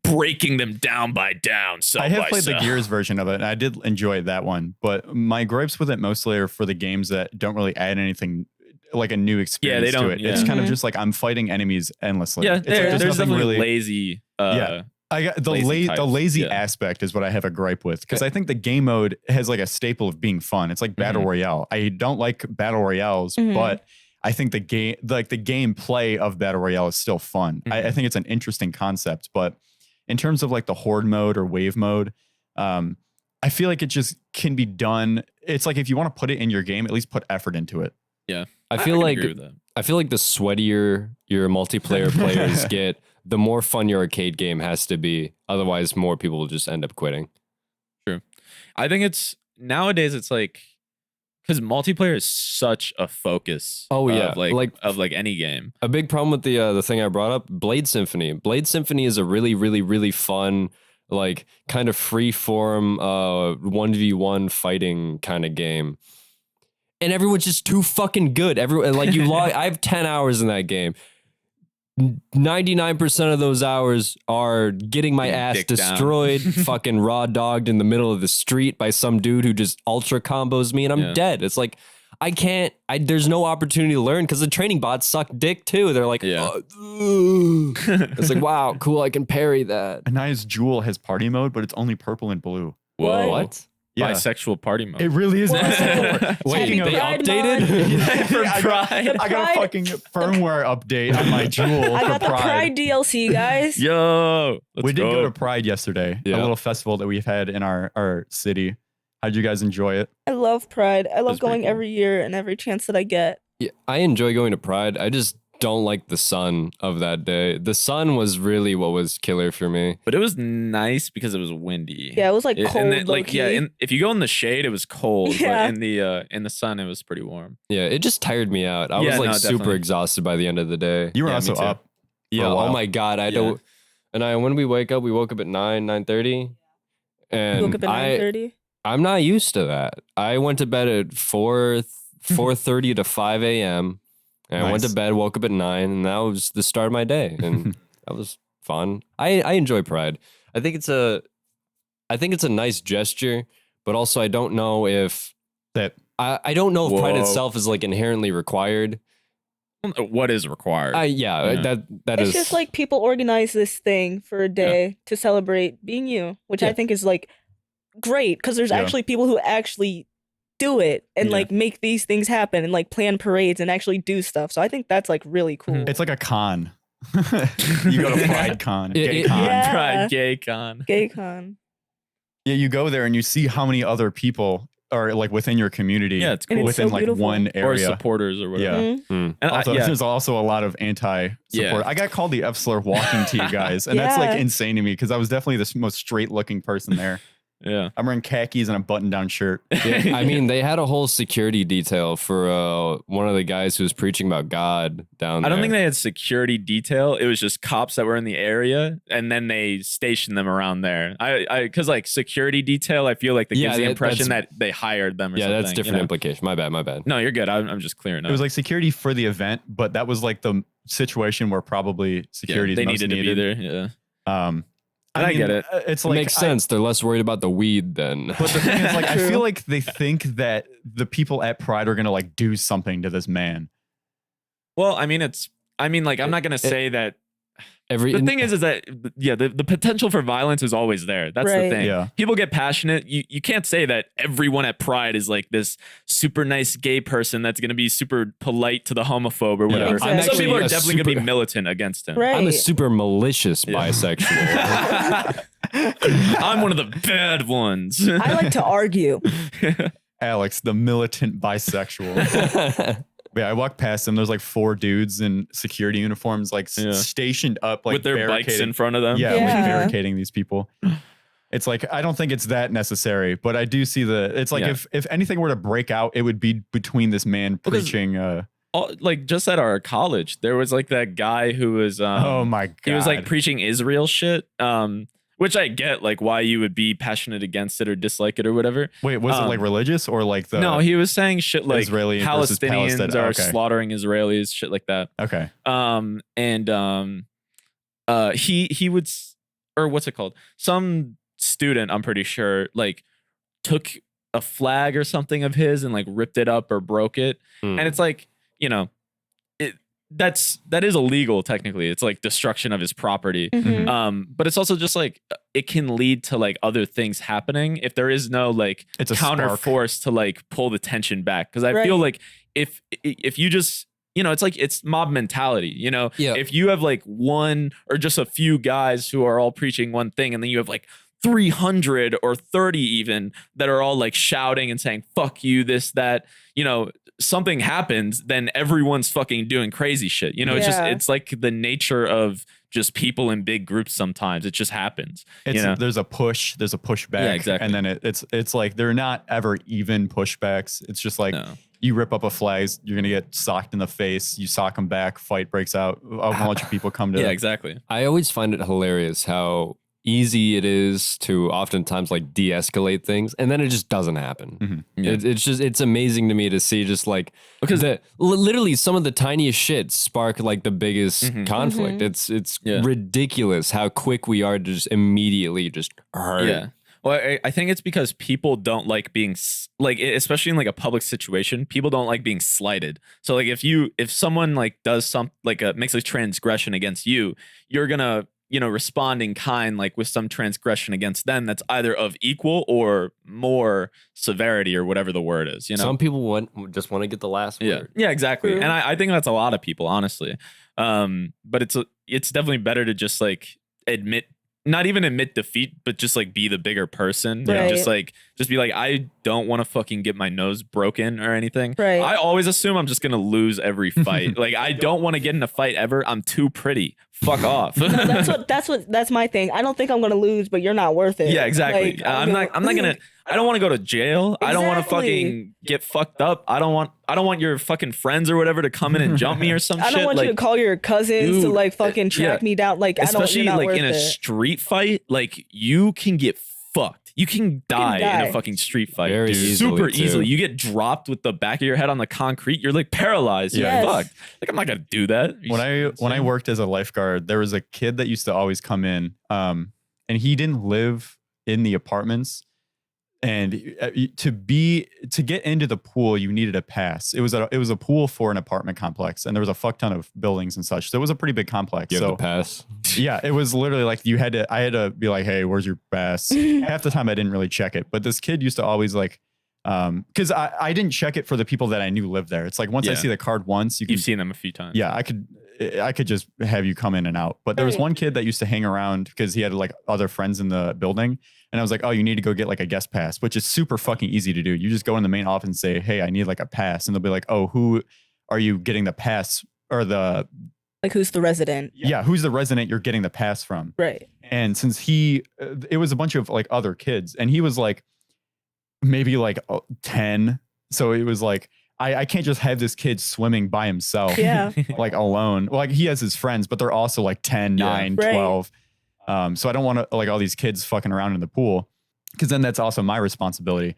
breaking them down by down. I have played the Gears version of it, and I did enjoy that one. But my gripes with it mostly are for the games that don't really add anything. Like a new experience to it. It's kind of just like I'm fighting enemies endlessly. Yeah, it's there's definitely really lazy. I got the lazy aspect is what I have a gripe with because I think the game mode has like a staple of being fun. It's like battle royale. I don't like battle royales, but I think the gameplay of battle royale is still fun. I think it's an interesting concept, but in terms of like the horde mode or wave mode, I feel like it just can be done. It's like if you want to put it in your game, at least put effort into it. Yeah. I feel like the sweatier your multiplayer players get, the more fun your arcade game has to be. Otherwise, more people will just end up quitting. True. I think it's nowadays it's like because multiplayer is such a focus. Oh yeah, of any game. A big problem with the thing I brought up, Blade Symphony. Blade Symphony is a really, really, really fun, like kind of free form 1v1 fighting kind of game. And everyone's just too fucking good. Everyone like I have 10 hours in that game. 99% of those hours are getting my ass destroyed, fucking raw dogged in the middle of the street by some dude who just ultra combos me and I'm dead. It's like there's no opportunity to learn because the training bots suck dick too. They're like, it's like, wow, cool, I can parry that. Aniyah's Jewel has party mode, but it's only purple and blue. Whoa. What? Yeah. Bisexual party mode. It really is. Wait, they updated? For Pride. I got a fucking firmware update on my Jewel. I for got the Pride DLC, guys. Yo, we did go to Pride yesterday, a little festival that we've had in our city. How'd you guys enjoy it? I love Pride. I love going every year and every chance that I get. Yeah, I enjoy going to Pride. I just don't like the sun of that day. The sun was really what was killer for me. But it was nice because it was windy. Yeah, it was like cold. If you go in the shade, it was cold. Yeah. But in the sun, it was pretty warm. Yeah, it just tired me out. I was like super definitely. exhausted by the end of the day. You were also up. Yeah. Oh my god. When we woke up at 9:30. And You woke up at 9:30? I'm not used to that. I went to bed at 4:30 to 5 a.m. And I went to bed, woke up at 9, and that was the start of my day. And that was fun. I enjoy Pride. I think it's a nice gesture, but also I don't know if That I don't know if pride itself is like inherently required. What is required? That It's is just like people organize this thing for a day to celebrate being you, which I think is like great because there's actually people who actually do it and like make these things happen and like plan parades and actually do stuff. So I think that's like really cool. it's like a con. You go to Pride Con, Gay Con. Pride Gay Con. Gay Con. Yeah, you go there and you see how many other people are like within your community. Yeah, it's cool. it's Within so like beautiful. one area. Or supporters or whatever. Yeah. Mhm. And Also, there's also a lot of anti-support. I got called the F slur walking to you guys, and that's like insane to me because I was definitely the most straight-looking person there. Yeah. I'm wearing khakis and a button-down shirt. Yeah, I mean, they had a whole security detail for one of the guys who was preaching about God down there. I don't think they had security detail. It was just cops that were in the area, and then they stationed them around there. Because like security detail, I feel like that gives the impression that they hired them or something. Yeah, that's different implication. My bad. No, you're good. I'm just clearing up. It was like security for the event, but that was like the situation where probably security they needed to be there. Yeah. I mean, get it. It's It like makes sense. They're less worried about the weed then. But the thing is, like, I feel like they think that the people at Pride are gonna like do something to this man. Well, I mean, like, I'm not gonna say that. The thing is that the potential for violence is always there. That's the thing. Yeah. People get passionate. You can't say that everyone at Pride is like this super nice gay person that's gonna be super polite to the homophobe or whatever. Exactly. Some people are definitely gonna be militant against him. Right. I'm a super malicious bisexual. I'm one of the bad ones. I like to argue. Alex, the militant bisexual. Yeah, I walked past them. There's like 4 dudes in security uniforms, like stationed up, like with their bikes in front of them. Yeah, like barricading these people. It's like I don't think it's that necessary, but I do see it's like if anything were to break out, it would be between this man preaching. Like just at our college, there was like that guy who was oh my god, he was like preaching Israel shit. Which I get, like why you would be passionate against it or dislike it or whatever. Wait, was it like religious or like the? No, he was saying shit like Israeli Palestinians are slaughtering Israelis, shit like that. Okay. He would, or what's it called? Some student, I'm pretty sure, like took a flag or something of his and like ripped it up or broke it, and it's like, you know, that is illegal technically. It's like destruction of his property. But it's also just like it can lead to like other things happening if there is no like counter force to like pull the tension back. Because I feel like if you just, you know, it's like it's mob mentality, you know. If you have like one or just a few guys who are all preaching one thing, and then you have like 300 or 30 even that are all like shouting and saying fuck you, this, that, you know, something happens, then everyone's fucking doing crazy shit. You know, it's like the nature of just people in big groups. Sometimes it just happens. There's a push, there's a pushback. Yeah, exactly. And then it's like they're not ever even pushbacks. It's just like you rip up a flag, you're gonna get socked in the face. You sock them back, fight breaks out. A bunch of people come to. Yeah, exactly. I always find it hilarious how easy it is to oftentimes like de-escalate things, and then it just doesn't happen. It's amazing to me to see just like because literally some of the tiniest shit spark like the biggest conflict. It's ridiculous how quick we are to just immediately just hurt. Yeah. Well, I think it's because people don't like being like, especially in like a public situation, people don't like being slighted. So like if someone like does some like makes a transgression against you, you're gonna, you know, respond in kind, like with some transgression against them that's either of equal or more severity or whatever the word is. You know, some people just want to get the last word. Yeah, exactly. And I think that's a lot of people, honestly. But it's definitely better to just like not even admit defeat, but just like be the bigger person. Right. And just be like, I don't want to fucking get my nose broken or anything. Right. I always assume I'm just gonna lose every fight. Like I don't want to get in a fight ever. I'm too pretty. Fuck off. No, that's my thing. I don't think I'm gonna lose, but you're not worth it. Yeah, exactly. Like, I'm not gonna. I don't want to go to jail. Exactly. I don't want to fucking get fucked up. I don't want your fucking friends or whatever to come in and jump me or some shit. I don't want you to call your cousins to like fucking track me down. Like especially I don't, like in a street fight, like you can get fucked. You can die in a fucking street fight. Very super easily, easily. too. You get dropped with the back of your head on the concrete. You're like paralyzed. Yes. You're fucked. Like I'm not gonna do that. When I worked as a lifeguard, there was a kid that used to always come in, and he didn't live in the apartments. And to get into the pool, you needed a pass. It was a pool for an apartment complex, and there was a fuck ton of buildings and such. So it was a pretty big complex. You have the pass. Yeah, it was literally like I had to be like, hey, where's your pass? Half the time I didn't really check it, but this kid used to always like, because I didn't check it for the people that I knew lived there. It's like once I see the card once, you've seen them a few times. Yeah, I could just have you come in and out. But there was one kid that used to hang around because he had like other friends in the building. And I was like, oh, you need to go get like a guest pass, which is super fucking easy to do. You just go in the main office and say, hey, I need like a pass. And they'll be like, oh, who are you getting the pass or the... Like who's the resident? Yeah, who's the resident you're getting the pass from? Right. And since it was a bunch of like other kids and he was like maybe like 10. So it was like, I can't just have this kid swimming by himself, like alone. Well, like he has his friends, but they're also like 10, 9, 12. So I don't want to like all these kids fucking around in the pool because then that's also my responsibility.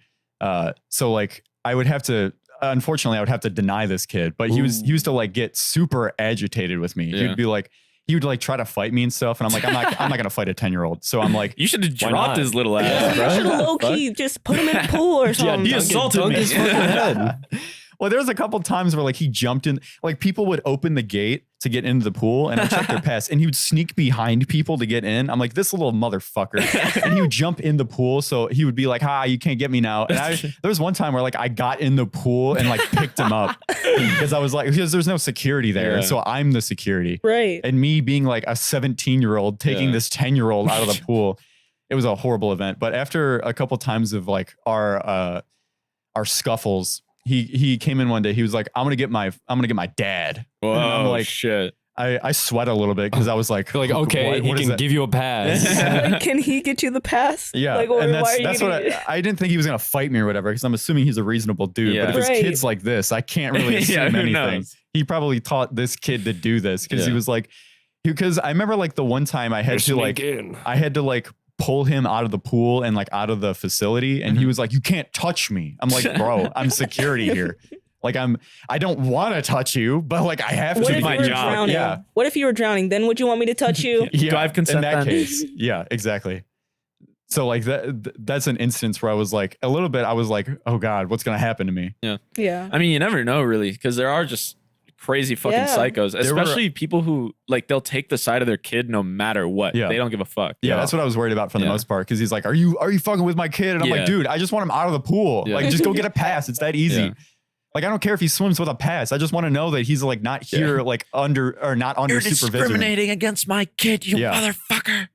So like I would have to, unfortunately I would have to deny this kid, but he used to like get super agitated with me. He'd be like, he would like try to fight me and stuff. And I'm like, I'm not going to fight a 10-year-old. So I'm like, you should have dropped his little ass, bro. You should have low key just put him in the pool or something. He assaulted me. Well, there was a couple times where like he jumped in, like people would open the gate to get into the pool and I check their pass and he would sneak behind people to get in. I'm like, this little motherfucker. And he would jump in the pool. So he would be like, you can't get me now. And there was one time where like I got in the pool and like picked him up because I was like, because there's no security there. So I'm the security. Right. And me being like a 17-year-old taking this 10-year-old out of the pool, it was a horrible event. But after a couple times of like our scuffles, he came in one day. He was like, I'm gonna get my dad. Whoa, I'm like, shit. I sweat a little bit because I was like, okay, he can give you a pass. Can he get you the pass? Yeah, like, and that's what I didn't think he was gonna fight me or whatever because I'm assuming he's a reasonable dude. But if his kid's like this, I can't really assume anything. Knows? He probably taught this kid to do this because he was like, because I remember like the one time I had to like pull him out of the pool and like out of the facility and he was like, you can't touch me. I'm like, bro, I'm security here. Like I don't want to touch you, but like I have to do my job. Drowning? Yeah. What if you were drowning? Then would you want me to touch you? Do I have consent in that then? case? Yeah, exactly. So like that's an instance where I was like a little bit, I was like, oh God, what's going to happen to me? Yeah. Yeah. I mean, you never know really, because there are just crazy fucking psychos, especially people who like they'll take the side of their kid no matter what. They don't give a fuck. Yeah, that's what I was worried about for the most part because he's like, are you fucking with my kid? And I'm like, dude, I just want him out of the pool. Like just go get a pass. It's that easy. Like I don't care if he swims with a pass. I just want to know that he's like not here like under or not under supervision. You're discriminating against my kid, you motherfucker.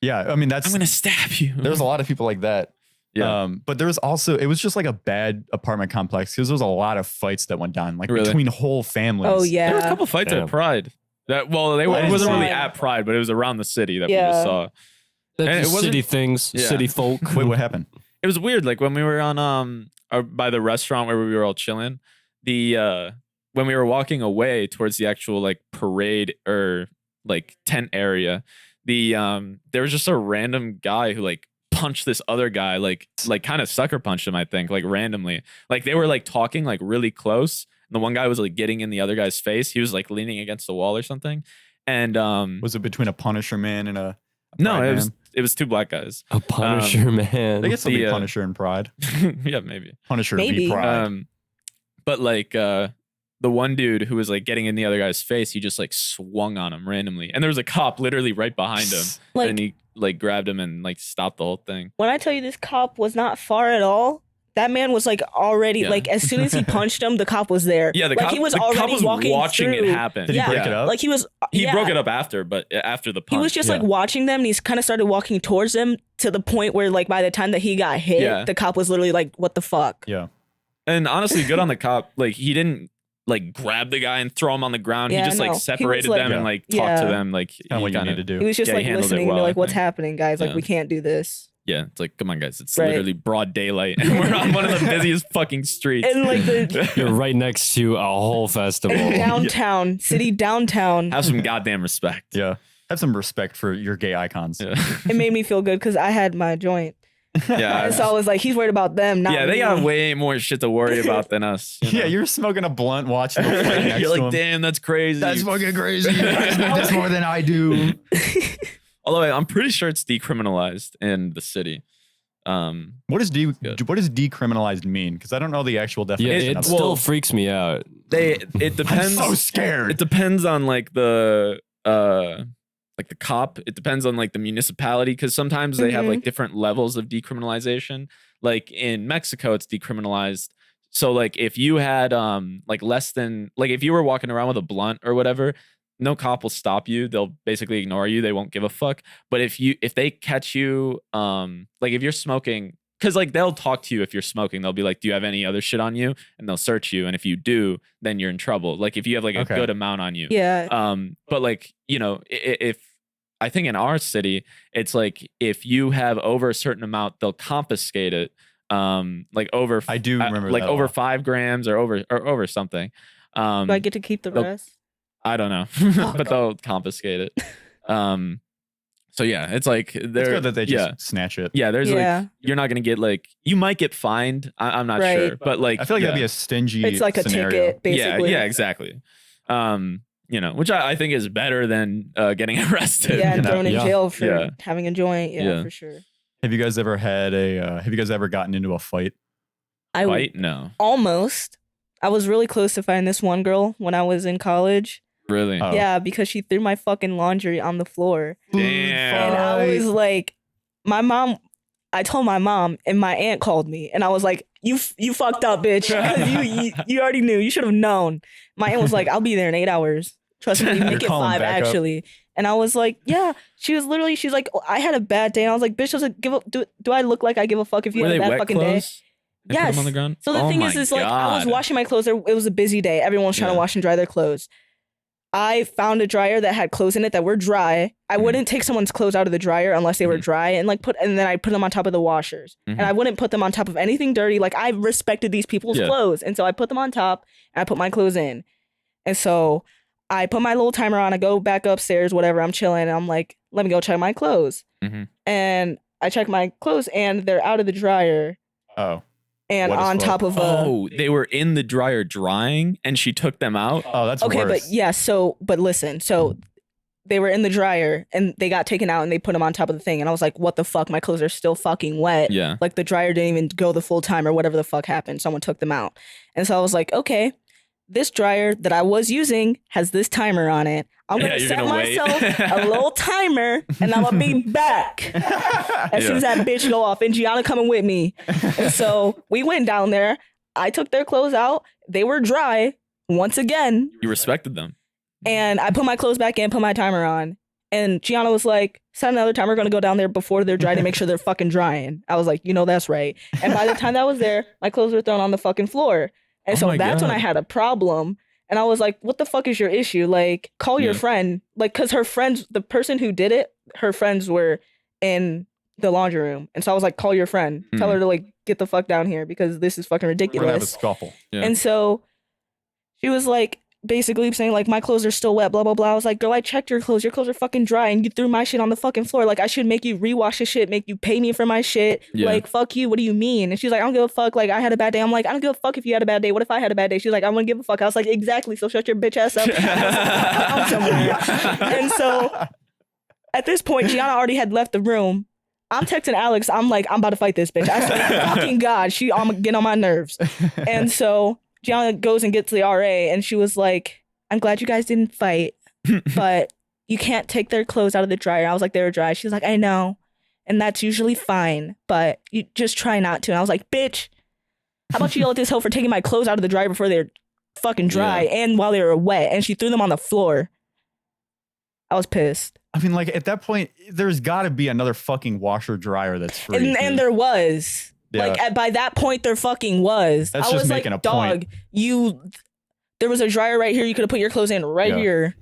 Yeah, I mean I'm gonna stab you. There's a lot of people like that. Yeah. But there was also, it was just like a bad apartment complex because there was a lot of fights that went down like between whole families. Oh yeah. There were a couple fights at Pride. It wasn't really at Pride, but it was around the city that we just saw. And it was city things, city folk. Wait, what happened? It was weird. Like when we were on by the restaurant where we were all chilling, when we were walking away towards the actual like parade or like tent area, there was just a random guy who like punched this other guy, like kind of sucker punched him, I think, like randomly. Like they were like talking like really close. And the one guy was like getting in the other guy's face. He was like leaning against the wall or something. And was it between a Punisher man and a no, it was two black guys. A Punisher man. I guess it'll be Punisher and Pride. Yeah, maybe. Punisher v Pride. But like the one dude who was like getting in the other guy's face, he just like swung on him randomly. And there was a cop literally right behind him. Like, and he like grabbed him and like stopped the whole thing. When I tell you this cop was not far at all, that man was like already like as soon as he punched him, the cop was there. Yeah, like he was already watching it happen. Did he break it up? Like he was. He broke it up after the punch. He was just like watching them, and he's kind of started walking towards them to the point where like by the time that he got hit, the cop was literally like, "What the fuck?" Yeah. And honestly, good on the cop. Like he didn't like grab the guy and throw him on the ground. He just like separated them and like talked to them. Like kind of what you need to do. He was just like listening and be like, "What's happening, guys? Like we can't do this." Yeah, it's like, come on, guys. It's literally broad daylight, and we're on one of the busiest fucking streets. And like you're right next to a whole festival. Downtown, city downtown. Have some goddamn respect. Yeah. Have some respect for your gay icons. Yeah. It made me feel good because I had my joint. Yeah. And so I was like, he's worried about them, not they me. got way more shit to worry about than us. You know? Yeah, you're smoking a blunt watching the fight next You're to like, him. damn, that's crazy. That's fucking crazy. That's more than I do. Although I'm pretty sure it's decriminalized in the city. What does decriminalized mean? Because I don't know the actual definition. It still freaks me out. It depends. I'm so scared. It depends on like the cop. It depends on like the municipality, because sometimes they have like different levels of decriminalization. Like in Mexico, it's decriminalized. So like if you had like less than, like if you were walking around with a blunt or whatever, no cop will stop you. They'll basically ignore you. They won't give a fuck. But if they catch you, like if you're smoking, because like they'll talk to you if you're smoking. They'll be like, do you have any other shit on you? And they'll search you. And if you do, then you're in trouble. Like if you have like a good amount on you. Yeah. But like, you know, if I think in our city, it's like if you have over a certain amount, they'll confiscate it. Like over, I do remember like that over law. 5 grams or over something. Do I get to keep the rest? I don't know, but they'll confiscate it. So yeah, it's like It's good that they just snatch it. Yeah, there's like you're not gonna get like, you might get fined. I'm not sure, but like I feel like that'd be a stingy. It's like scenario. a ticket, basically. Yeah, exactly. You know, which I think is better than getting arrested. Yeah, and you know? thrown in jail for having a joint. Yeah, for sure. Have you guys ever had have you guys ever gotten into a fight? No. Almost. I was really close to fighting this one girl when I was in college. Really? Oh. Yeah, because she threw my fucking laundry on the floor. Damn. And I was like, I told my mom, and my aunt called me, and I was like, you fucked up, bitch. you already knew. You should have known. My aunt was like, I'll be there in 8 hours. Trust me, make it 5 actually. And I was like, yeah. She's like, I had a bad day. And I was like, bitch, do I look like I give a fuck if you had a bad fucking day? Yes. Put them on the ground? So the thing is like, I was washing my clothes. It was a busy day. Everyone was trying to wash and dry their clothes. I found a dryer that had clothes in it that were dry. I wouldn't take someone's clothes out of the dryer unless they were dry, and then I put them on top of the washers. And I wouldn't put them on top of anything dirty. Like, I respected these people's clothes. And so I put them on top and I put my clothes in. And so I put my little timer on. I go back upstairs, whatever. I'm chilling. And I'm like, let me go check my clothes. And I check my clothes and they're out of the dryer. Oh. And on top of they were in the dryer drying and she took them out. Oh, that's okay, worse. but listen, so they were in the dryer and they got taken out and they put them on top of the thing, and I was like, what the fuck? My clothes are still fucking wet. Yeah. Like the dryer didn't even go the full time or whatever the fuck happened. Someone took them out. And so I was like, okay, this dryer that I was using has this timer on it. I'm gonna set myself a little timer and I'm gonna be back as soon as that bitch go off. And Gianna coming with me. And so we went down there. I took their clothes out. They were dry once again. You respected them. And I put my clothes back in, put my timer on. And Gianna was like, set another timer. We're gonna go down there before they're dry to make sure they're fucking drying. I was like, that's right. And by the time that was there, my clothes were thrown on the fucking floor. And so that's when I had a problem. And I was like, what the fuck is your issue? Like, call your friend. Like, because her friends, the person who did it, her friends were in the laundry room. And so I was like, call your friend. Tell her to, like, get the fuck down here because this is fucking ridiculous. We're gonna have a scuffle. Yeah. And so she was like, basically saying, like, my clothes are still wet, blah, blah, blah. I was like, girl, I checked your clothes. Your clothes are fucking dry and you threw my shit on the fucking floor. Like, I should make you rewash the shit, make you pay me for my shit. Yeah. Like, fuck you. What do you mean? And she's like, I don't give a fuck. Like, I had a bad day. I'm like, I don't give a fuck if you had a bad day. What if I had a bad day? She's like, I wouldn't give a fuck. I was like, exactly. So shut your bitch ass up. I'm somewhere. And so at this point, Gianna already had left the room. I'm texting Alex. I'm like, I'm about to fight this bitch. I swear, fucking God, I'm getting on my nerves. And so Gianna goes and gets the RA and she was like, I'm glad you guys didn't fight, but you can't take their clothes out of the dryer. I was like, they were dry. She was like, I know. And that's usually fine, but you just try not to. And I was like, bitch, how about you yell at this hoe for taking my clothes out of the dryer before they're fucking dry and while they were wet? And she threw them on the floor. I was pissed. I mean, like, at that point, there's got to be another fucking washer dryer that's free. And there was. Yeah. Like, by that point, there fucking was. That's just making a point. There was a dryer right here. You could have put your clothes in here.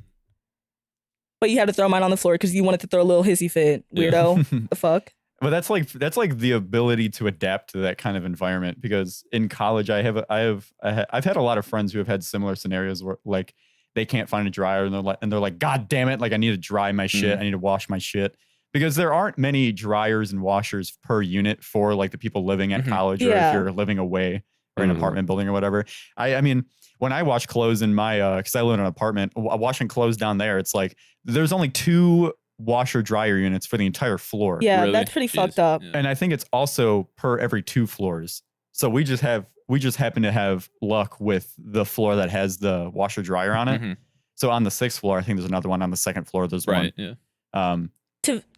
But you had to throw mine on the floor because you wanted to throw a little hissy fit. Weirdo. The fuck? But that's like the ability to adapt to that kind of environment. Because in college, I've had a lot of friends who have had similar scenarios where, like, they can't find a dryer and they're like, God damn it. Like, I need to dry my shit. I need to wash my shit. Because there aren't many dryers and washers per unit for, like, the people living at college or if you're living away or in an apartment building or whatever. I mean, when I wash clothes in my, because I live in an apartment, washing clothes down there, it's like there's only 2 washer dryer units for the entire floor. Yeah, Really? that's pretty Jeez. fucked up. Yeah. And I think it's also per every 2 floors. So we just happen to have luck with the floor that has the washer dryer on it. Mhm. So on the 6th floor, I think there's another one. On the 2nd floor, there's one. Right. Yeah.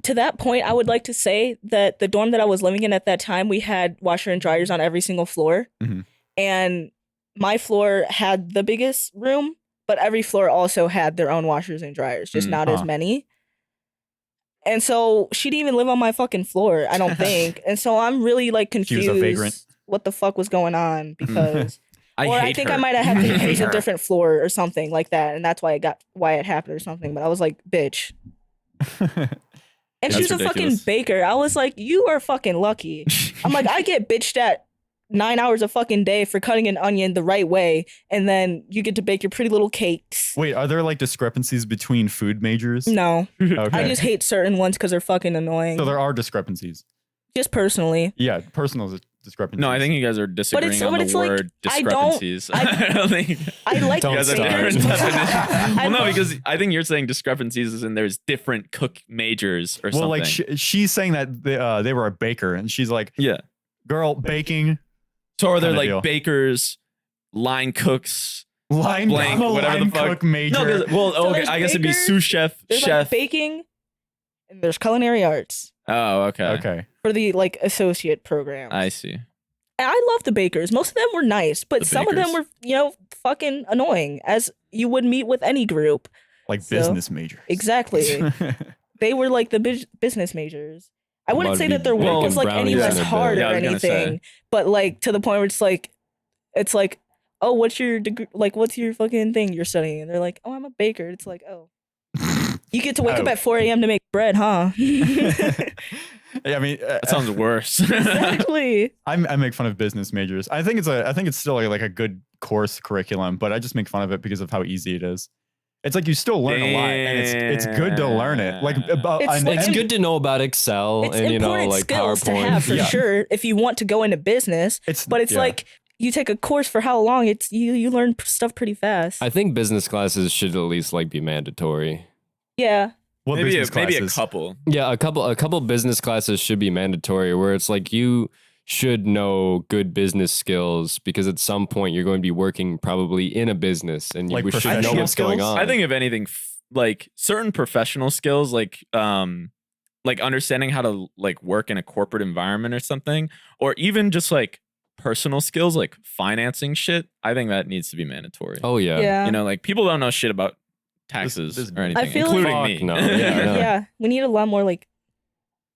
To that point, I would like to say that the dorm that I was living in at that time, we had washer and dryers on every single floor. Mhm. And my floor had the biggest room, but every floor also had their own washers and dryers, just not as many. And so she didn't even live on my fucking floor, I don't think. And so I'm really like confused She was a vagrant. what the fuck was going on because I think her. I might have had to I hate use a her. different floor or something like that, and that's why it happened or something. But I was like, bitch. And That's she's a fucking ridiculous. baker. I was like, you are fucking lucky. I'm like, I get bitched at 9 hours a fucking day for cutting an onion the right way, and then you get to bake your pretty little cakes. Wait, are there like discrepancies between food majors? No, Okay. I just hate certain ones because they're fucking annoying. So there are discrepancies. Just personally. Yeah, personal discrepancies. No, I think you guys are disagreeing on it's the like, word I don't- discrepancies. I don't think I like Don't you guys have start. different definitions. I Well, no, like- because I think you're saying discrepancies is in there's different cook majors or Well, something. like she's saying that they were a baker, and she's like, yeah. girl, baking, So are there kinda like deal. bakers, line cooks? line, Blank, I'm a whatever the line fuck. cook major. No, well, So okay, there's I guess it'd be bakers, sous chef, There's chef. like baking, and there's culinary arts Oh, okay. Okay. for the like associate program. I see. And I love the bakers. Most of them were nice, but The some of them bakers. were, fucking annoying, as you would meet with any group. Like So- business majors. Exactly. They were like the business majors. I wouldn't About say to that their be work was baking like any brownies less in a bed. hard Yeah, I or was gonna say. anything, but like to the point where it's like, oh, what's your degree? Like, what's your fucking thing you're studying? And they're like, oh, I'm a baker. It's like, oh, you get to wake up Oh. at 4 a.m. to make bread, huh? Yeah, I mean, That sounds worse. Exactly. I make fun of business majors. I think it's still like a good course curriculum, but I just make fun of it because of how easy it is. It's like you still learn a lot, and it's good to learn it. Like about It's It's good to know about Excel It's and important like skills to PowerPoint. have for Yeah. sure if you want to go into business. But it's yeah. like you take a course for how long? It's you learn stuff pretty fast. I think business classes should at least like be mandatory. Yeah. what maybe business maybe a classes? couple. Yeah, a couple business classes should be mandatory where it's like you should know good business skills because at some point you're going to be working probably in a business and Like you should know professional what's going skills? on. I think if anything, like certain professional skills, like understanding how to like work in a corporate environment or something, or even just like personal skills like financing shit. I think that needs to be mandatory. Oh yeah. Yeah. You know, like people don't know shit about taxes This- or anything, I feel like- including Fuck me. no. Yeah, Yeah. We need a lot more like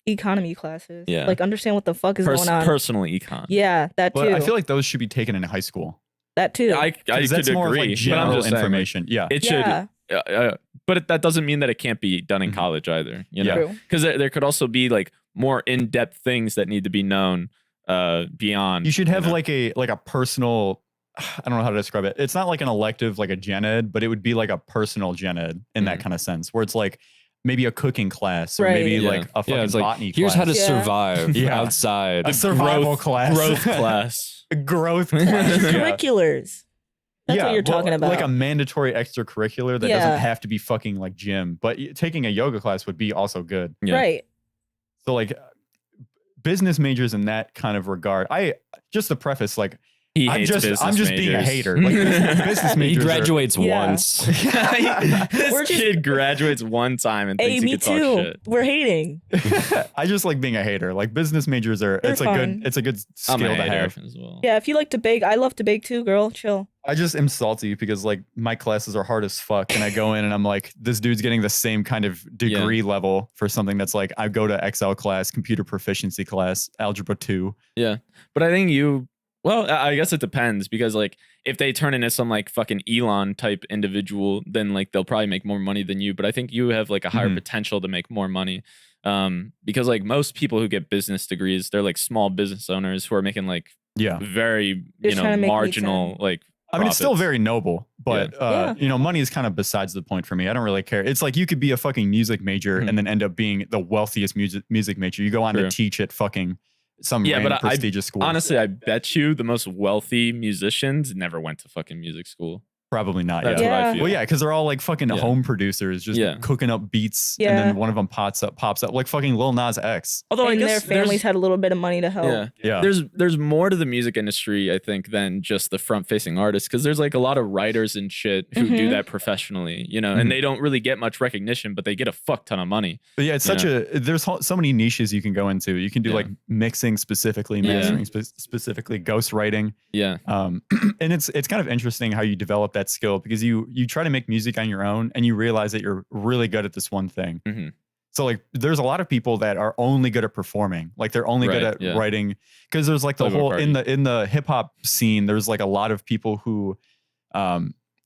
economy classes. Yeah. Like understand what the fuck is going on. Personal econ. Yeah, that too. But I feel like those should be taken in high school. that too. I 'Cause could that's more of agree. like but I'm general just saying, like, information. Yeah. it yeah. should, but that doesn't mean that it can't be done in Mhm. college either. You Yeah. know, True. because there could also be like more in-depth things that need to be known beyond. You should have know. like a personal. I don't know how to describe it. It's not like an elective, like a gen ed, but it would be like a personal gen ed in that Mhm. kind of sense, where it's like maybe a cooking class or Right. maybe Yeah. like a fucking Yeah, it's like botany here's how to class. Yeah. survive Yeah. outside. A survival class. growth class. Growth class. Yeah. Extracurriculars. That's what you're talking about. Like a mandatory extracurricular that Yeah. doesn't have to be fucking like gym, but taking a yoga class would be also good. Yeah. Right. So like business majors in that kind of regard. Just to preface, like He I'm hates just business being a majors. hater. Like business He majors. graduates Yeah. once. This We're just- kid graduates one time and Hey, thinks he me can talk too. shit. We're hating. I just like being a hater. Like business majors are. They're It's a fun. good skill I'm a to hater have. as well. Yeah, if you like to bake, I love to bake too, girl. Chill. I just am salty because like my classes are hard as fuck, and I go in and I'm like, this dude's getting the same kind of degree level for something that's like I go to Excel class, computer proficiency class, algebra 2. But I think well, I guess it depends because like if they turn into some like fucking Elon type individual, then like they'll probably make more money than you. But I think you have like a higher Mhm. potential to make more money. Because like most people who get business degrees, they're like small business owners who are making like Yeah. very, Just trying to make marginal meat like I mean, it's still profits. very noble, but Yeah. money is kind of besides the point for me. I don't really care. It's like you could be a fucking music major Mhm. and then end up being the wealthiest music major. You go on True. to teach at fucking some Yeah, random but prestigious school. Honestly, I bet you the most wealthy musicians never went to fucking music school. Probably not. That's Yeah. what I feel. Well, yeah, because they're all like fucking home producers, just cooking up beats, and then one of them pops up like fucking Lil Nas X. Although and I guess their families had a little bit of money to help. Yeah. There's more to the music industry, I think, than just the front-facing artists, because there's like a lot of writers and shit who do that professionally, you know, and they don't really get much recognition, but they get a fuck ton of money. But yeah, it's there's so many niches you can go into. You can do like mixing specifically, mastering specifically, ghostwriting. Yeah. And it's kind of interesting how you develop that skill, because you try to make music on your own and you realize that you're really good at this one thing. So like there's a lot of people that are only good at performing, like they're only good at writing, because there's like the whole in the hip hop scene, there's like a lot of people who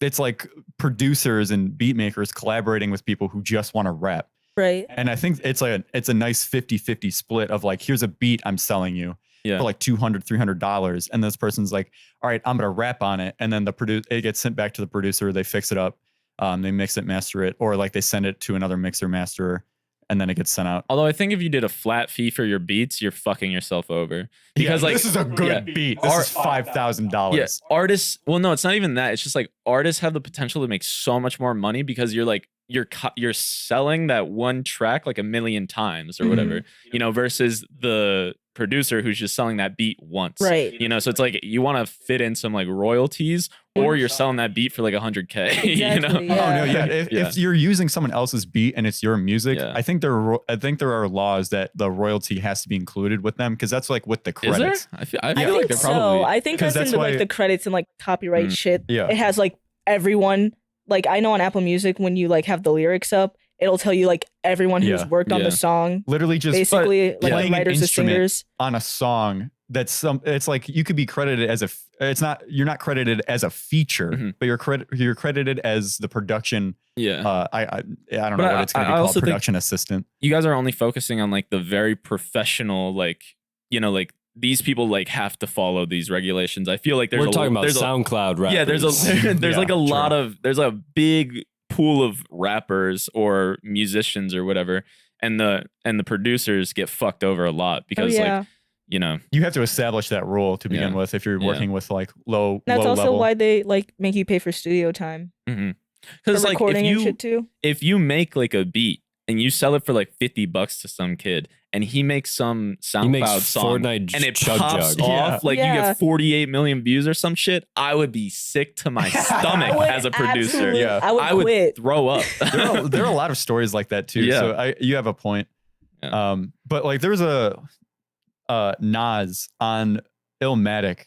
it's like producers and beat makers collaborating with people who just want to rap. Right. And I think it's a nice 50-50 split of like, here's a beat I'm selling you for like $200, $300. And this person's like, all right, I'm going to rap on it. And then it gets sent back to the producer. They fix it up. They mix it, master it, or like they send it to another mixer masterer, and then it gets sent out. Although I think if you did a flat fee for your beats, you're fucking yourself over. Because like this is a good beat. This is $5,000. Yeah, artists. Well, no, it's not even that. It's just like artists have the potential to make so much more money because you're like you're selling that one track like a million times or whatever, you know, versus the producer who's just selling that beat once, right? You know, so it's like you want to fit in some like royalties, or you're selling that beat for like $100K. Exactly, you know? yeah. Oh no, yeah. If you're using someone else's beat and it's your music, I think there are laws that the royalty has to be included with them, because that's like with the credits. Is there? I feel like think they're probably. so. I think that's into like the credits and like copyright shit. Yeah. It has like everyone. Like I know on Apple Music, when you like have the lyrics up, it'll tell you like everyone who's worked on the song. Literally just basically like playing the writers, an the instrument singers on a song. It's like you could be credited as you're not credited as a feature, but you're credited as the production. Yeah. I don't know what it's going to be called. Production assistant. You guys are only focusing on like the very professional, like, you know, like these people like have to follow these regulations. I feel like we're talking about SoundCloud rappers. Yeah, there's like a lot of there's a big pool of rappers or musicians or whatever, and the producers get fucked over a lot because like, you know, you have to establish that rule to begin with if you're working with like low. That's also level. why they like make you pay for studio time. Because like recording and shit too. If you make like a beat and you sell it for like $50 to some kid, and he makes some SoundCloud song Fortnite and it chug pops jug. off, like you get 48 million views or some shit, I would be sick to my stomach as a producer. Yeah, I would quit. Throw up. there are a lot of stories like that too. Yeah. So you have a point. Yeah. But like there's a Nas on Illmatic.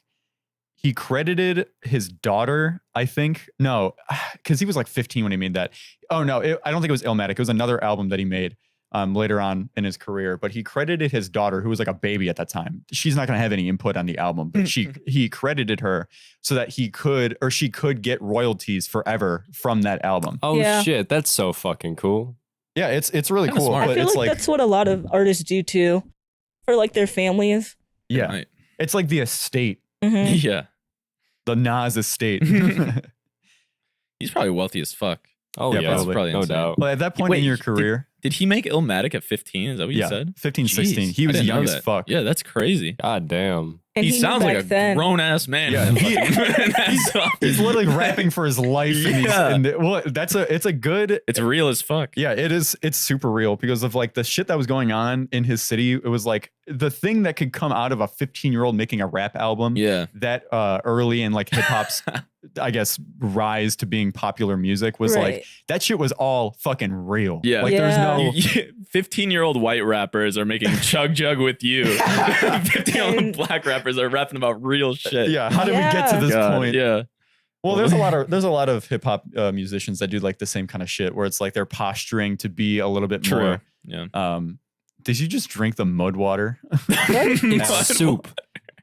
He credited his daughter, I think. No, because he was like 15 when he made that. Oh no, I don't think it was Illmatic. It was another album that he made later on in his career. But he credited his daughter, who was like a baby at that time. She's not going to have any input on the album, but he credited her so that she could get royalties forever from that album. Oh shit, that's so fucking cool. Yeah, it's really cool. Smart. But I feel like that's what a lot of artists do too, for like their families. Yeah, Right. It's like the estate. Yeah. The Nas estate. He's probably wealthy as fuck. Oh Yeah, yeah, probably. no insane. doubt. But at that point in your career, Did he make Illmatic at 15? Is that what you said? 15, 16. Jeez, He I was didn't young know as that. fuck. Yeah, that's crazy. God damn. And He knew sounds like back a then. grown ass man. Yeah, in that he's fucking- literally rapping for his life. Well, it's a good. It's real as fuck. Yeah, it is. It's super real because of like the shit that was going on in his city. It was like the thing that could come out of a 15-year-old making a rap album. Yeah. That early in like hip hop's, I guess, rise to being popular music was like that shit was all fucking real. Yeah. Like there's no 15-year-old white rappers are making chug jug with you. 15-year-old black rappers are rapping about real shit. Yeah. How did we get to this point? Yeah. Well, there's a lot of hip hop musicians that do like the same kind of shit where it's like they're posturing to be a little bit more. Yeah. Did you just drink the mud water? It's soup.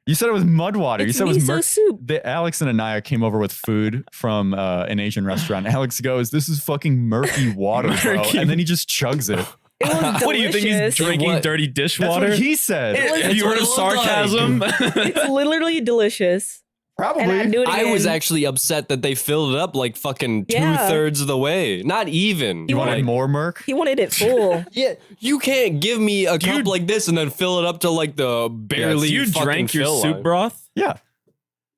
You said it was mud water. It's you said it was miso soup. Alex and Aniyah came over with food from an Asian restaurant. Alex goes, "This is fucking murky water, bro," and then he just chugs it. It was delicious. What do you think he's drinking? Dirty That's dishwater? what he said. Have you heard of sarcasm? It's literally delicious. And Probably. I'd do it I was again. actually upset that they filled it up like fucking Yeah. 2/3 of the way. Not even. You wanted Like, more murk? He wanted it full. Yeah, you can't give me a cup like this and then fill it up to like the barely. You fucking drank your fill soup line. broth? Yeah.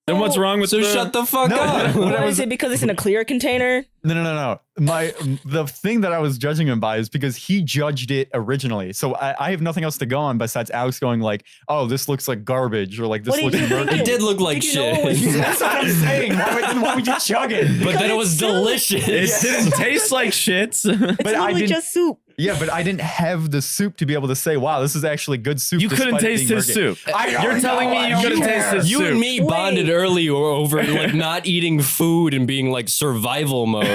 Then what's wrong with shut the fuck up. What is it? Because it's in a clear container? No. The thing that I was judging him by is because he judged it originally. So I have nothing else to go on besides Alex going like, "Oh, this looks like garbage," or like this looks. It did look like shit. That's what I'm saying. Why would you chug it? But then it was delicious. It didn't taste like shit. It's literally just soup. Yeah, but I didn't have the soup to be able to say, "Wow, this is actually good soup." You couldn't taste his soup. You're telling me you couldn't taste his soup. You and me bonded earlier over like not eating food and being like survival mode.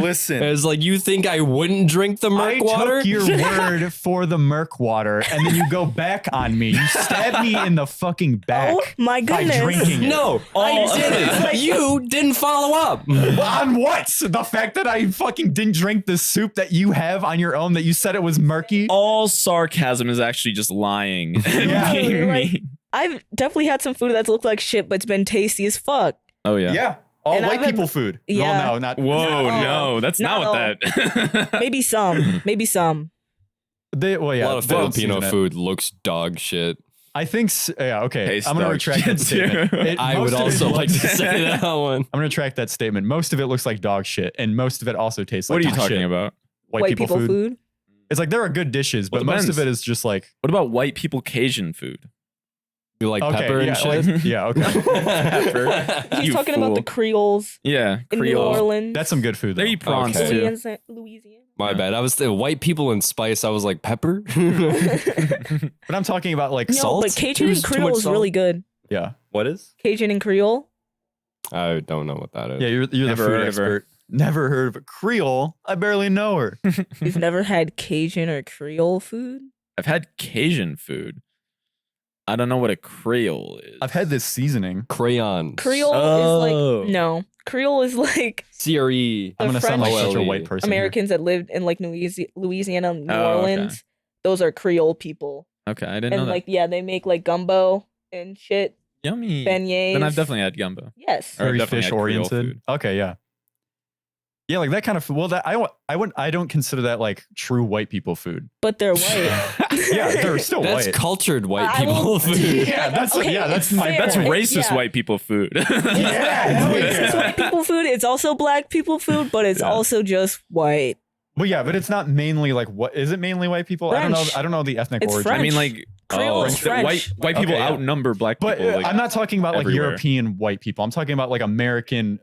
Listen, it's like you think I wouldn't drink the Merc water? I took your word for the Merc water, and then you go back on me. You stabbed me in the fucking back. Oh my goodness! By drinking it. No, I didn't. You didn't follow up. On what? The fact that I fucking didn't drink the soup that you have on your own that you said it was murky? All sarcasm is actually just lying. Yeah. Like, I've definitely had some food that's looked like shit, but it's been tasty as fuck. Oh, yeah. Yeah. All And white people food. Yeah. Well, no, not. Whoa, no, that's not what all. that. Maybe some. Maybe some. Well, yeah. A lot of they don't Filipino season it. food looks dog shit. I think. Yeah. Okay. Tastes I'm gonna dog retract shit that statement. too. I would also like to say that one. I'm gonna retract that statement. Most of it looks like dog shit, and most of it also tastes like. What are you dog talking shit. about? White people food. It's like there are good dishes, but Well, most of depends. it is just like. What about white people Cajun food? You like Okay, pepper yeah, and shit? like- yeah. Okay. Pepper. He's You talking about the fool. Creoles Yeah, in New Creole. Orleans. That's some good food. They Though. eat prawns Okay. too. Louisiana. My bad. I was the white people and spice. I was like pepper. But I'm talking about like No, salt. but Cajun Too and much Creole is salt? really good. Yeah. What is? Cajun and Creole. I don't know what that is. Yeah, you're the Never food heard of her. expert. Never heard of a Creole. I barely know her. You've never had Cajun or Creole food? I've had Cajun food. I don't know what a Creole is. I've had this seasoning. Crayons. Creole Oh. is like no. Creole is like CRE. I'm gonna The sound like French- such a white person. Americans that lived in like Louisiana, New Oh, okay. Orleans. Those are Creole people. Okay, I didn't know And that. like yeah, they make like gumbo and shit, Yummy. beignets. Then I've definitely had gumbo. yes. Or Very definitely fish had Creole oriented. food. Okay, yeah. Yeah, like that kind of food. Well, that I don't consider that like true white people food. But they're white. Yeah, they're still That's white. cultured white I people will- food. Yeah, that's Okay, that's my fair. That's point. racist Yeah. white people food. Yeah, It's white people food. It's also black people food, but it's Yeah. also just white. Well, yeah, but it's not mainly like what is it mainly white people? I don't know. French. I don't know the ethnic It's origin. French. I mean, like Creole is French. white people Okay, yeah. outnumber black But people. Like, I'm not talking about like everywhere. European white people. I'm talking about like American,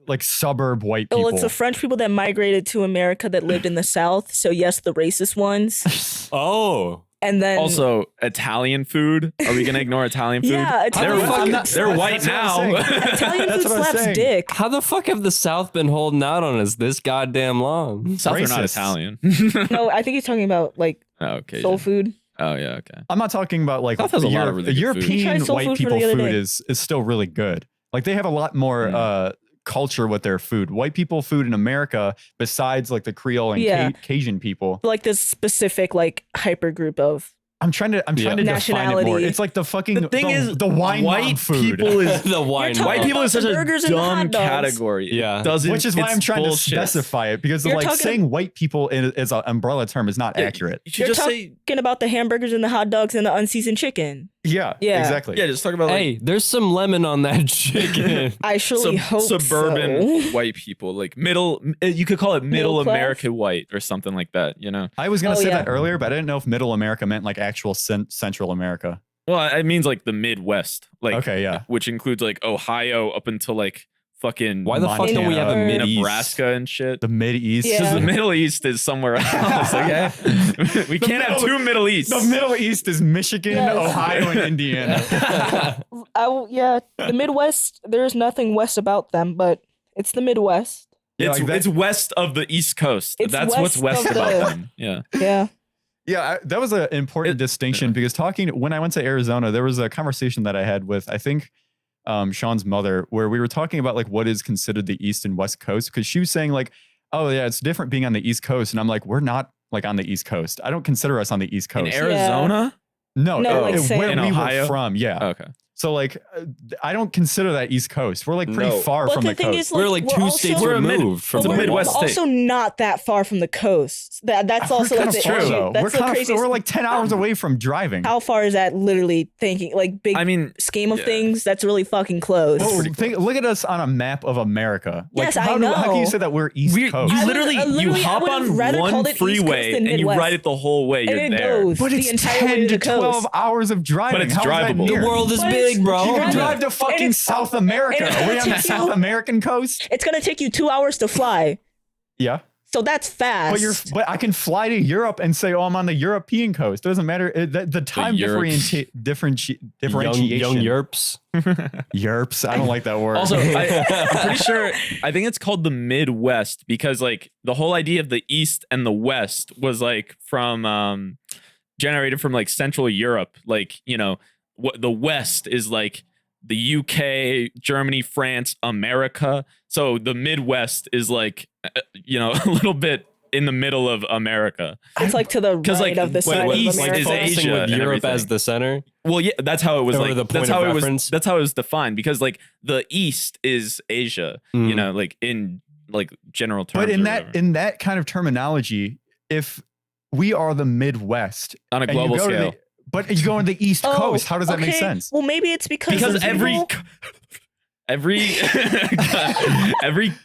like suburb white people. Well, it's the French people that migrated to America that lived in the South. So yes, the racist ones. Oh. And then also Italian food. Are we gonna ignore Italian food? Yeah, Italian they're, food- they're white That's what I'm now. saying. Italian That's food what I'm slaps saying. dick. How the fuck have the South been holding out on us this goddamn long? South are not Racist. Italian. No, I think he's talking about like Oh, okay. soul food. Oh yeah, okay. I'm not talking about like South has a lot of really good food. We European tried soul white food for people the other food day. is still really good. Like they have a lot more culture with their food. White people food in America, besides like the Creole and Yeah. Cajun people. Like this specific like hyper group of I'm trying to define it more. Nationality. It's like the fucking The thing is, the wine white mob food. people is The wine. talking white mob. people is such the a burgers and the dumb hot dogs. category. Yeah. It doesn't. Which is why it's I'm trying bullshit. to specify it because You're like talking- saying white people as an umbrella term is not Yeah, accurate. You should You're just say talking about the hamburgers and the hot dogs and the unseasoned chicken. Yeah, Yeah. exactly. yeah. Just talk about like Hey, there's some lemon on that chicken. I surely hope suburban so. white people, like middle. You could call it middle class? America white or something like that. You know. I was gonna Oh, say yeah. that earlier, but I didn't know if Middle America meant like actual Central America. Well, it means like the Midwest, like Okay, yeah. which includes like Ohio up until like fucking Why the fuck don't we have a Montana. Mid-East? Nebraska and shit. The Mid East. Yeah. Because the Middle East is somewhere else. Like, yeah. We can't have two Middle Easts. The Middle East is Michigan, Yes. Ohio, and Indiana. Yeah, the Midwest. There's nothing west about them, but it's the Midwest. Yeah, It's, like that- it's west of the East Coast. It's That's what's west west of about the- them. Yeah. Yeah. Yeah, that was an important distinction because when I went to Arizona, there was a conversation that I had with, I think, Sean's mother, where we were talking about like what is considered the East and West Coast. Because she was saying like, oh yeah, it's different being on the East Coast. And I'm like, we're not like on the East Coast. I don't consider us on the East In Coast. Arizona? No, No, like where saying- In we Ohio? were from. Yeah. Okay. So like, I don't consider that East Coast. We're like pretty far from the coast. We're like two states removed from the Midwest state. Also not that far from the coast. That's also like true though. We're like 10 hours away from driving. How far is that? Literally thinking like big. scheme of things. That's really fucking close. Oh, look at us on a map of America. Like, yes, I know. How can you say that we're East Coast? You literally you hop on one freeway and you ride it the whole way. You're there. But it's 10 to 12 hours of driving. But it's drivable. The world is big, bro. You can drive to fucking South America. Are we on the South American coast? It's gonna take you 2 hours to fly. Yeah. So that's fast. But I can fly to Europe and say, oh, I'm on the European coast. It doesn't matter. The time differentiation. Young Yerps. Yerps. I don't like that word. Also, I'm pretty sure, I think it's called the Midwest because like the whole idea of the East and the West was like from, generated from like Central Europe. Like, you know, what the West is like the UK, Germany, France, America. So the Midwest is like, you know, a little bit in the middle of America. It's like to the right like, of the side of East America. is Asia with Europe as the center. Well, yeah, that's how it was. Or like the point that's how of it reference. was. That's how it was defined because like the East is Asia. You know, like in like general terms. But in that kind of terminology, if we are the Midwest on a global scale. But you go on the East Coast. How does that make sense? Well, maybe it's because every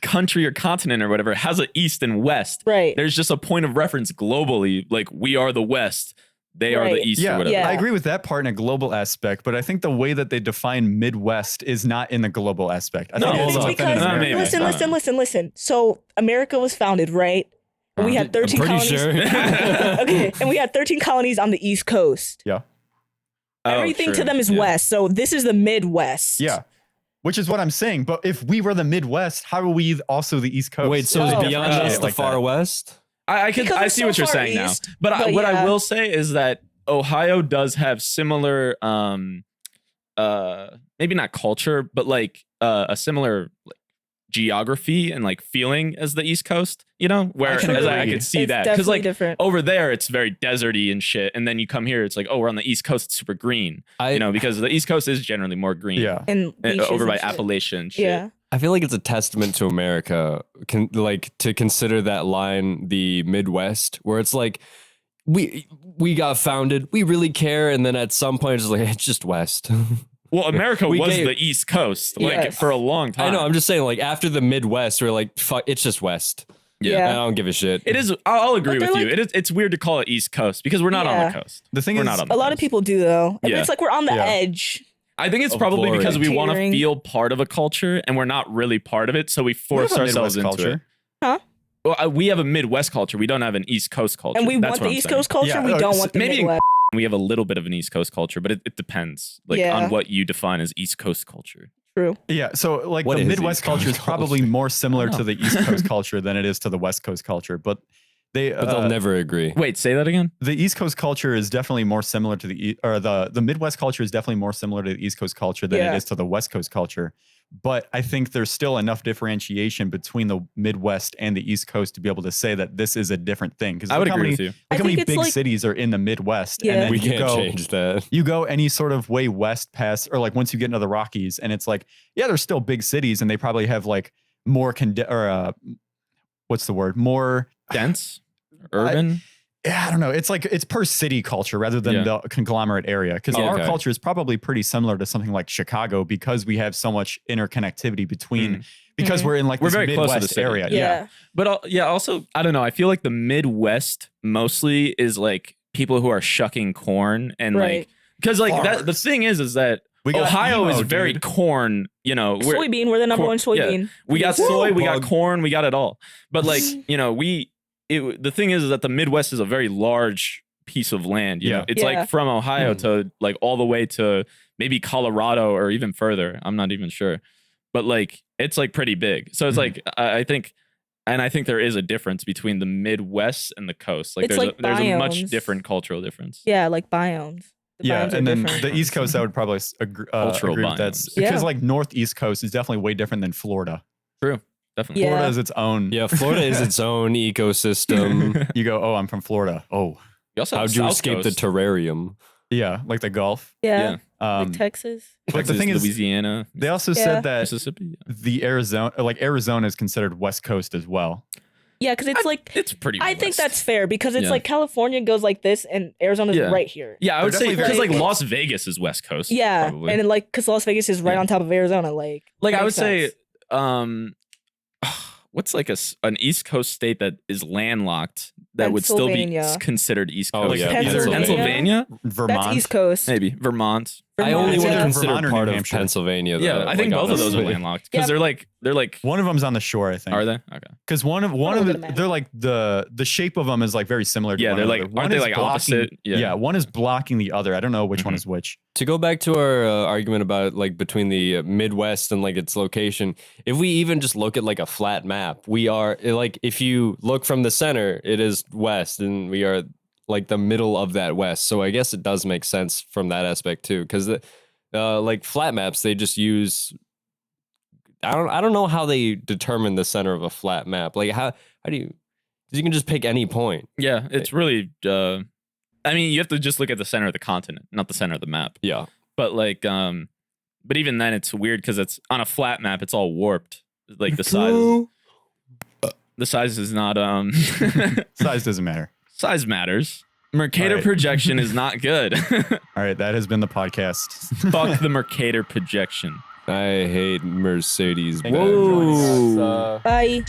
country or continent or whatever has an East and West. Right. There's just a point of reference globally. Like we are the West. They are the East or whatever. I agree with that part in a global aspect, but I think the way that they define Midwest is not in the global aspect. I think it's because listen. So America was founded, right? And we had 13 colonies. Sure. Okay, and we had 13 colonies on the East Coast. Yeah. Everything to them is West, so this is the Midwest. Yeah. Which is what I'm saying. But if we were the Midwest, how are we also the East Coast? Wait, so is beyond us the far west? I see what you're saying now. But what I will say is that Ohio does have similar, maybe not culture, but like a similar like geography and like feeling as the East Coast, you know, where I could see that because like different. Over there it's very deserty and shit, and then you come here it's like, oh, we're on the East Coast, it's super green, you know, because the East Coast is generally more green, and over by Appalachian shit. Yeah, I feel like it's a testament to America to consider that line the Midwest, where it's like we got founded, we really care, and then at some point it's like it's just West. Well, America was the East Coast, like for a long time. I know. I'm just saying, like after the Midwest, we're like, fuck, it's just West. Yeah, I don't give a shit. It is. I'll agree with you. It's weird to call it East Coast because we're not on the coast. The thing is, a lot of people do though. It's like we're on the edge. I think it's probably because we want to feel part of a culture and we're not really part of it, so we force ourselves into it. Huh? Well, we have a Midwest culture. We don't have an East Coast culture. And we want the East Coast culture. We don't want the Midwest. We have a little bit of an East Coast culture, but it depends on what you define as East Coast culture. True. Yeah. So like the Midwest culture is probably more similar to the East Coast culture than it is to the West Coast culture, but they'll never agree. Wait, say that again. The East Coast culture is definitely more similar to the Midwest culture is definitely more similar to the East Coast culture than it is to the West Coast culture. But I think there's still enough differentiation between the Midwest and the East Coast to be able to say that this is a different thing. Because I would agree with you. Look how many big cities are in the Midwest. Yeah. And then we can't change that. You go any sort of way west past, or like once you get into the Rockies, and it's like, yeah, there's still big cities and they probably have like more, what's the word? More dense? Urban? I don't know. It's like it's per city culture rather than the conglomerate area. Because our culture is probably pretty similar to something like Chicago because we have so much interconnectivity between because we're in like this Midwest area. Yeah. But also, I don't know. I feel like the Midwest mostly is like people who are shucking corn and like because like that. The thing is that Ohio is very corn. You know, soybean. We're the number one soybean. Yeah. We got soy. We got corn. We got it all. But like you know, the thing is that the Midwest is a very large piece of land. You know? It's like from Ohio to like all the way to maybe Colorado or even further. I'm not even sure, but like it's like pretty big. So it's like I think there is a difference between the Midwest and the coast. Like there's a much different cultural difference. Yeah, like biomes. And then the East Coast, I would probably agree with that because like Northeast Coast is definitely way different than Florida. True. Definitely. Florida is its own. Yeah, Florida is its own ecosystem. You go, oh, I'm from Florida. Oh, how'd you escape the terrarium? Yeah, like the Gulf. Yeah. Um, Like Texas. but Texas, the thing is, Louisiana, they also Yeah. said that Mississippi. the Arizona is considered West Coast as well. Yeah, because it's like It's pretty. I think west. that's fair because it's Yeah. like California goes like this and Arizona's Yeah. right here. Yeah, I would They're say definitely because very like close. Las Vegas is West Coast. Yeah, probably. and like because Las Vegas is right Yeah. on top of Arizona, like Like I makes would say, sense. what's like an East Coast state that is landlocked that would still be Pennsylvania. considered East Oh, Coast? yeah. Pennsylvania. Pennsylvania, Vermont. That's East Coast. maybe Vermont. I only It's would either consider Vermont or part New of Hampshire. Pennsylvania. Yeah, though, I think like, both of those are honestly. landlocked because Yeah. they're like. One of them's on the shore, I think. Are they? Okay. Because one of look the, at a map. they're like the shape of them is like very similar. To Yeah, one they're another. like- One aren't they is like blocking- opposite? Yeah. one is blocking the other. I don't know which one is which. To go back to our argument about like between the Midwest and like its location, if we even just look at like a flat map, we are like if you look from the center, it is west, and we are like the middle of that west. So I guess it does make sense from that aspect too, because like flat maps, they just use. I don't know how they determine the center of a flat map. Like how do you? Because you can just pick any point. Yeah, it's really. I mean, you have to just look at the center of the continent, not the center of the map. Yeah. But like, but even then, it's weird because it's on a flat map. It's all warped. Like the size. The size is not. Size doesn't matter. Size matters. Mercator All right. projection is not good. All right, that has been the podcast. Fuck the Mercator projection. I hate Mercedes. Thank you for joining us. Whoa. Bye.